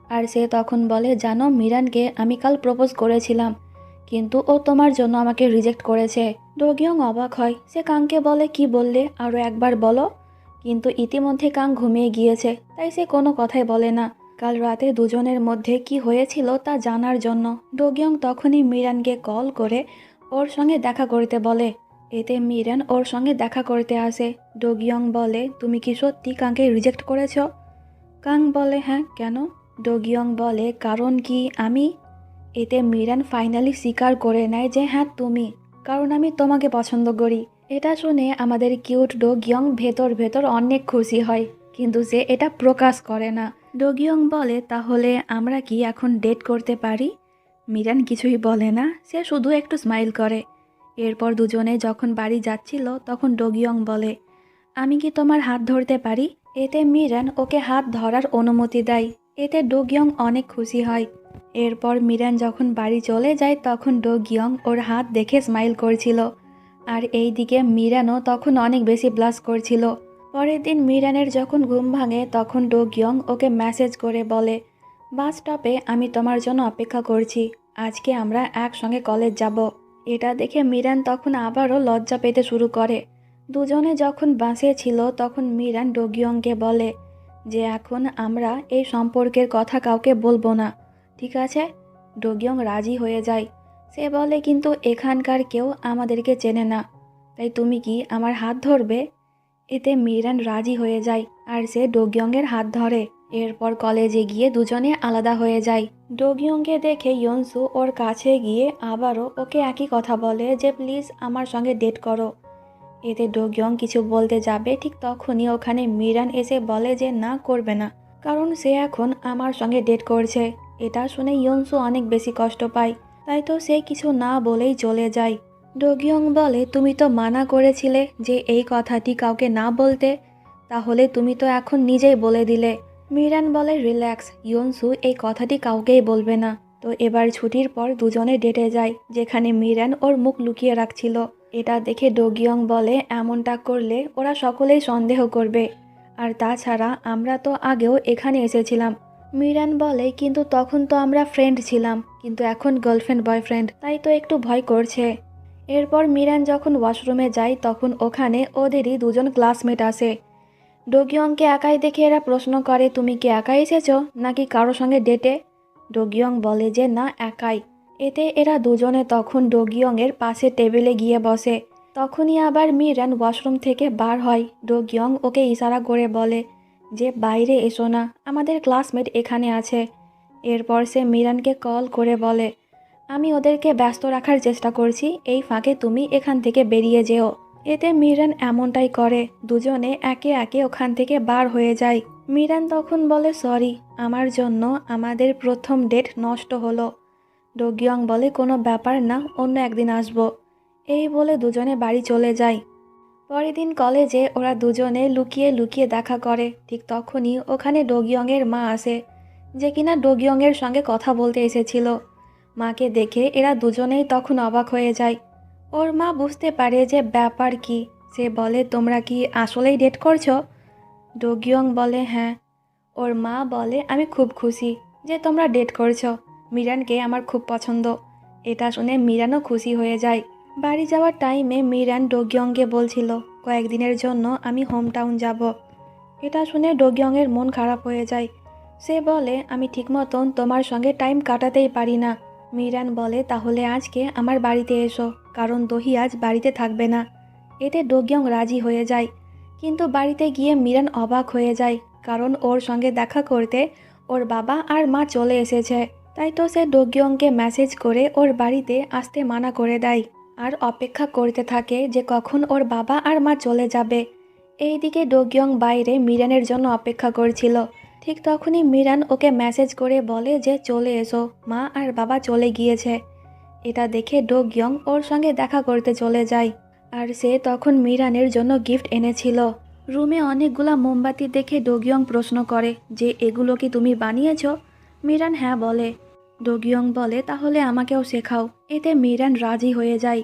আর সে তখন বলে, জানো মিরানকে আমি কাল প্রপোজ করেছিলাম, কিন্তু ও তোমার জন্য আমাকে রিজেক্ট করেছে। ডোগিয়ং অবাক হয়। সে কাংকে বলে, কি বললে, আরও একবার বলো। কিন্তু ইতিমধ্যে কাং ঘুমিয়ে গিয়েছে, তাই সে কোনো কথাই বলে না। কাল রাতে দুজনের মধ্যে কি হয়েছিল তা জানার জন্য ডোগিয়ং তখনই মিরানকে কল করে ওর সঙ্গে দেখা করতে বলে। এতে মিরান ওর সঙ্গে দেখা করতে আসে। ডোগিয়ং বলে, তুমি কি সত্যি কাংকে রিজেক্ট করেছ? কাং বলে, হ্যাঁ, কেন? ডোগিয়ং বলে, কারণ কি আমি? এতে মিরান ফাইনালি স্বীকার করে নেয় যে হ্যাঁ তুমি, কারণ আমি তোমাকে পছন্দ করি। এটা শুনে আমাদের কিউট ডোগিয়ং ভেতর ভেতর অনেক খুশি হয়, কিন্তু সে এটা প্রকাশ করে না। ডোগিয়ং বলে, তাহলে আমরা কি এখন ডেট করতে পারি? মিরান কিছুই বলে না, সে শুধু একটু স্মাইল করে। এরপর দুজনে যখন বাড়ি যাচ্ছিল তখন ডোগিয়ং বলে, আমি কি তোমার হাত ধরতে পারি? এতে মিরান ওকে হাত ধরার অনুমতি দেয়। এতে ডোগিয়ং অনেক খুশি হয়। এরপর মিরান যখন বাড়ি চলে যায় তখন ডোগিয়ং ওর হাত দেখে স্মাইল করছিল। আর এই দিকে মিরানও তখন অনেক বেশি ব্লাশ করছিল। পরের দিন মিরানের যখন ঘুম ভাঙে তখন ডোগিয়ং ওকে মেসেজ করে বলে, বাস স্টপে আমি তোমার জন্য অপেক্ষা করছি, আজকে আমরা একসঙ্গে কলেজ যাব। এটা দেখে মিরান তখন আবারও লজ্জা পেতে শুরু করে। দুজনে যখন বাসে ছিল তখন মিরান ডোগিয়ংকে বলে যে এখন আমরা এই সম্পর্কের কথা কাউকে বলবো না, ঠিক আছে? ডোগিয়ং রাজি হয়ে যায়। সে বলে, কিন্তু এখানকার কেউ আমাদেরকে চেনে না, তাই তুমি কি আমার হাত ধরবে? এতে মিরান রাজি হয়ে যায় আর সে ডোগিয়ংয়ের হাত ধরে। এরপর কলেজে গিয়ে দুজনে আলাদা হয়ে যায়। ডোগিয়ংকে দেখে ইয়নসু ওর কাছে গিয়ে আবারও ওকে একই কথা বলে যে প্লিজ আমার সঙ্গে ডেট করো। এতে ডোগিয়ং কিছু বলতে যাবে, ঠিক তখনই ওখানে মিরান এসে বলে যে না, করবে না, কারণ সে এখন আমার সঙ্গে ডেট করছে। এটা শুনে ইয়নসু অনেক বেশি কষ্ট পায়, তাই তো সে কিছু না বলেই চলে যায়। ডোগিয়ং বলে, তুমি তো মানা করেছিলে যে এই কথাটি কাউকে না বলতে, তাহলে তুমি তো এখন নিজেই বলে দিলে। মিরান বলে, রিল্যাক্স, ইয়নসু এই কথাটি কাউকেই বলবে না। তো এবার ছুটির পর দুজনে ডেটে যায়, যেখানে মিরান ওর মুখ লুকিয়ে রাখছিল। এটা দেখে ডোগিয়ং বলে, এমনটা করলে ওরা সকলেই সন্দেহ করবে, আর তাছাড়া আমরা তো আগেও এখানে এসেছিলাম। মিরান বলে, কিন্তু তখন তো আমরা ফ্রেন্ড ছিলাম, কিন্তু এখন গার্লফ্রেন্ড বয়ফ্রেন্ড, তাই তো একটু ভয় করছে। এরপর মিরান যখন ওয়াশরুমে যায় তখন ওখানে ওদেরই দুজন ক্লাসমেট আসে। ডোগিয়ংকে একাই দেখে এরা প্রশ্ন করে, তুমি কি একাই এসেছো নাকি কারোর সঙ্গে ডেটে? ডোগিয়ং বলে যে না, একাই। এতে এরা দুজনে তখন ডোগিয়ংয়ের পাশে টেবিলে গিয়ে বসে। তখনই আবার মিরান ওয়াশরুম থেকে বার হয়। ডোগিয়ং ওকে ইশারা করে বলে যে বাইরে এসো না, আমাদের ক্লাসমেট এখানে আছে। এরপর সে মিরানকে কল করে বলে, আমি ওদেরকে ব্যস্ত রাখার চেষ্টা করছি, এই ফাঁকে তুমি এখান থেকে বেরিয়ে যেও। এতে মিরান এমনটাই করে। দুজনে একে একে ওখান থেকে বার হয়ে যায়। মিরান তখন বলে, সরি, আমার জন্য আমাদের প্রথম ডেট নষ্ট হলো। ডোগিয়ং বলে, কোনো ব্যাপার না, অন্য একদিন আসবো। এই বলে দুজনে বাড়ি চলে যায়। পরের দিন কলেজে ওরা দুজনে লুকিয়ে লুকিয়ে দেখা করে। ঠিক তখনই ওখানে ডোগিয়ংয়ের মা আসে, যে কিনা ডোগিয়ংয়ের সঙ্গে কথা বলতে এসেছিল। মাকে দেখে এরা দুজনেই তখন অবাক হয়ে যায়। ওর মা বুঝতে পারে যে ব্যাপার কি। সে বলে, তোমরা কি আসলেই ডেট করছো? ডোগিয়ং বলে, হ্যাঁ। ওর মা বলে, আমি খুব খুশি যে তোমরা ডেট করছো, মিরানকে আমার খুব পছন্দ। এটা শুনে মিরানও খুশি হয়ে যায়। বাড়ি যাওয়ার টাইমে মিরান ডোগিয়ংকে বলছিল, কয়েকদিনের জন্য আমি হোম টাউন যাব। এটা শুনে ডোগিয়ংয়ের মন খারাপ হয়ে যায়। সে বলে, আমি ঠিক মতন তোমার সঙ্গে টাইম কাটাতেই পারি না। মিরান বলে, তাহলে আজকে আমার বাড়িতে এসো, কারণ দহি আজ বাড়িতে থাকবে না। এতে ডোগিয়ং রাজি হয়ে যায়। কিন্তু বাড়িতে গিয়ে মিরান অবাক হয়ে যায়, কারণ ওর সঙ্গে দেখা করতে ওর বাবা আর মা চলে এসেছে। তাই তো সে ডোগিয়ংকে মেসেজ করে ওর বাড়িতে আসতে মানা করে দেয় আর অপেক্ষা করতে থাকে যে কখন ওর বাবা আর মা চলে যাবে। এইদিকে ডোগিয়ং বাইরে মিরানের জন্য অপেক্ষা করছিল। ঠিক তখনই মিরান ওকে মেসেজ করে বলে যে চলে এসো, মা আর বাবা চলে গিয়েছে। এটা দেখে ডোগিয়ং ওর সঙ্গে দেখা করতে চলে যায়। আর সে তখন মিরানের জন্য গিফট এনেছিল। রুমে অনেকগুলা মোমবাতি দেখে ডোগিয়ং প্রশ্ন করে যে এগুলো কি তুমি বানিয়েছো? মিরান হ্যাঁ বলে। ডোগিয়ং বলে, তাহলে আমাকেও শেখাও। এতে মিরান রাজি হয়ে যায়।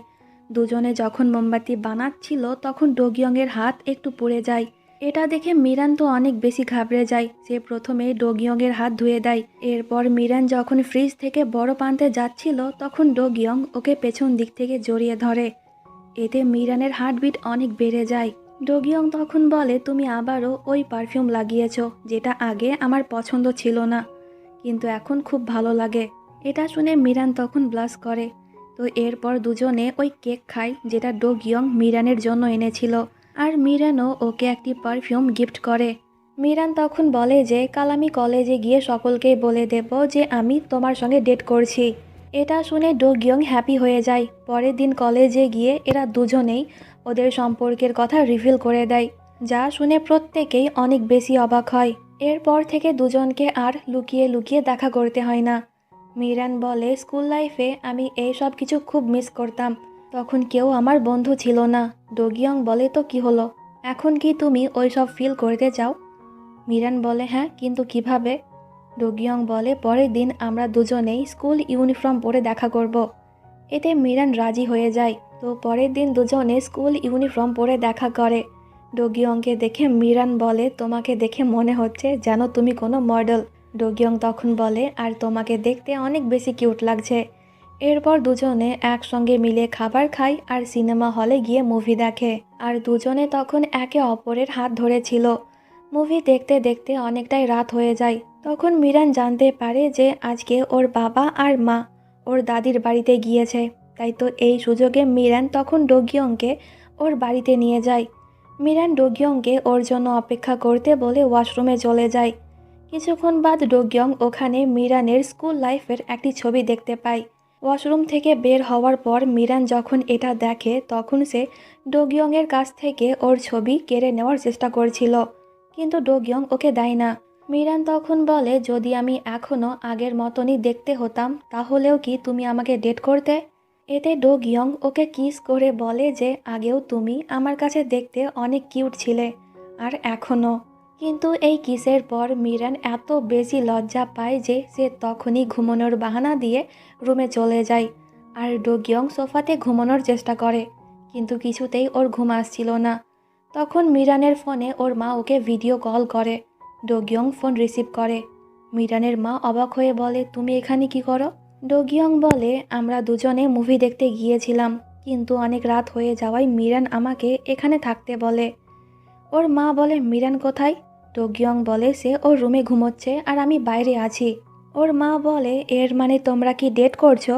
দুজনে যখন মোমবাতি বানাচ্ছিল তখন ডোগিয়ংয়ের হাত একটু পুড়ে যায়। এটা দেখে মিরান তো অনেক বেশি ঘাবড়ে যায়। সে প্রথমে ডোগিয়ংয়ের হাত ধুয়ে দেয়। এরপর মিরান যখন ফ্রিজ থেকে বরফ আনতে যাচ্ছিল তখন ডোগিয়ং ওকে পেছন দিক থেকে জড়িয়ে ধরে। এতে মিরানের হার্টবিট অনেক বেড়ে যায়। ডোগিয়ং তখন বলে, তুমি আবারও ওই পারফিউম লাগিয়েছ, যেটা আগে আমার পছন্দ ছিল না, কিন্তু এখন খুব ভালো লাগে। এটা শুনে মিরান তখন ব্লাশ করে। তো এরপর দুজনে ওই কেক খায় যেটা ডোগিয়ং মিরানের জন্য এনেছিল। আর মিরানও ওকে একটি পারফিউম গিফট করে। মিরান তখন বলে যে কাল আমি কলেজে গিয়ে সকলকেই বলে দেব যে আমি তোমার সঙ্গে ডেট করছি। এটা শুনে ডোগিয়ং হ্যাপি হয়ে যায়। পরের দিন কলেজে গিয়ে এরা দুজনেই ওদের সম্পর্কের কথা রিভিল করে দেয়, যা শুনে প্রত্যেকেই অনেক বেশি অবাক হয়। এরপর থেকে দুজনকে আর লুকিয়ে লুকিয়ে দেখা করতে হয় না। মিরান বলে, স্কুল লাইফে আমি এই সব কিছু খুব মিস করতাম, তখন কেউ আমার বন্ধু ছিল না। ডোগিয়ং বলে, তো কি হলো, এখন কি তুমি ওই সব ফিল করতে চাও? মিরান বলে, হ্যাঁ, কিন্তু কিভাবে? ডোগিয়ং বলে, পরের দিন আমরা দুজনেই স্কুল ইউনিফর্ম পরে দেখা করব। এতে মিরান রাজি হয়ে যায়। তো পরের দিন দুজনে স্কুল ইউনিফর্ম পরে দেখা করে। ডোগিয়ংকে দেখে মিরান বলে, তোমাকে দেখে মনে হচ্ছে যেন তুমি কোনো মডেল। ডোগিয়ং তখন বলে, আর তোমাকে দেখতে অনেক বেশি কিউট লাগছে। এরপর দুজনে একসঙ্গে মিলে খাবার খায় আর সিনেমা হলে গিয়ে মুভি দেখে। আর দুজনে তখন একে অপরের হাত ধরেছিল। মুভি দেখতে দেখতে অনেকটাই রাত হয়ে যায়। তখন মিরান জানতে পারে যে আজকে ওর বাবা আর মা ওর দাদির বাড়িতে গিয়েছে। তাই তো এই সুযোগে মিরান তখন ডোগিয়ংকে ওর বাড়িতে নিয়ে যায়। মিরান ডোগিয়ংকে ওর জন্য অপেক্ষা করতে বলে ওয়াশরুমে চলে যায়। কিছুক্ষণ বাদ ডোগিয়ং ওখানে মিরানের স্কুল লাইফের একটি ছবি দেখতে পায়। ওয়াশরুম থেকে বের হওয়ার পর মিরান যখন এটা দেখে তখন সে ডোগিয়ংয়ের কাছ থেকে ওর ছবি কেড়ে নেওয়ার চেষ্টা করছিল, কিন্তু ডোগিয়ং ওকে দেয় না। মিরান তখন বলে, যদি আমি এখনও আগের মতনই দেখতে হতাম তাহলেও কি তুমি আমাকে ডেট করতে? এতে ডোগিয়ং ওকে কিস করে বলে যে আগেও তুমি আমার কাছে দেখতে অনেক কিউট ছিলে, আর এখনও। কিন্তু এই কিসের পর মিরান এত বেশি লজ্জা পায় যে সে তখনই ঘুমানোর বাহানা দিয়ে রুমে চলে যায়। আর ডোগিয়ং সোফাতে ঘুমানোর চেষ্টা করে, কিন্তু কিছুতেই ওর ঘুম আসছিল না। তখন মিরানের ফোনে ওর মা ওকে ভিডিও কল করে। ডোগিয়ং ফোন রিসিভ করে। মিরানের মা অবাক হয়ে বলে, তুমি এখানে কি করো? ডোগিয়ং বলে, আমরা দুজনে মুভি দেখতে গিয়েছিলাম, কিন্তু অনেক রাত হয়ে যাওয়ায় মিরান আমাকে এখানে থাকতে বলে। ওর মা বলে মিরান কোথায়? ডোগিয়ং বলে সে ওর রুমে ঘুমোচ্ছে আর আমি বাইরে আছি। ওর মা বলে এর মানে তোমরা কি ডেট করছো?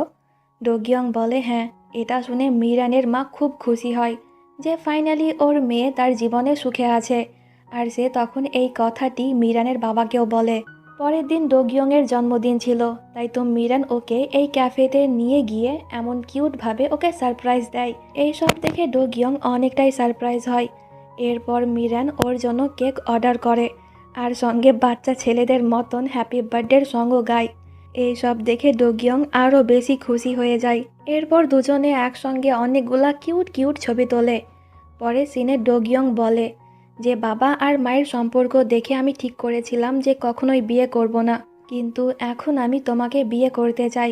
ডোগিয়ং বলে হ্যাঁ। এটা শুনে মিরানের মা খুব খুশি হয় যে ফাইনালি ওর মেয়ে তার জীবনে সুখে আছে। আর সে তখন এই কথাটি মিরানের বাবাকেও বলে। পরের দিন ডোগিয়ংয়ের জন্মদিন ছিল, তাই তো মিরান ওকে এই ক্যাফেতে নিয়ে গিয়ে এমন কিউটভাবে ওকে সারপ্রাইজ দেয়। এইসব দেখে ডোগিয়ং অনেকটাই সারপ্রাইজ হয়। এরপর মিরান ওর জন্য কেক অর্ডার করে আর সঙ্গে বাচ্চা ছেলেদের মতন হ্যাপি বার্থডের সঙ্গও গায়। এইসব দেখে ডোগিয়ং আরও বেশি খুশি হয়ে যায়। এরপর দুজনে একসঙ্গে অনেকগুলা কিউট কিউট ছবি তোলে। পরে সিনে ডোগিয়ং বলে যে বাবা আর মায়ের সম্পর্ক দেখে আমি ঠিক করেছিলাম যে কখনোই বিয়ে করব না, কিন্তু এখন আমি তোমাকে বিয়ে করতে চাই।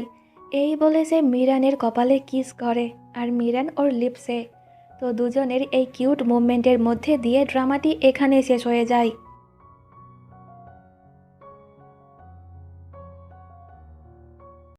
এই বলে সে মিরানের কপালে কিস করে আর মিরান ওর লিপসে। তো দুজনের এই কিউট মুভমেন্টের মধ্যে দিয়ে ড্রামাটি এখানে শেষ হয়ে যায়।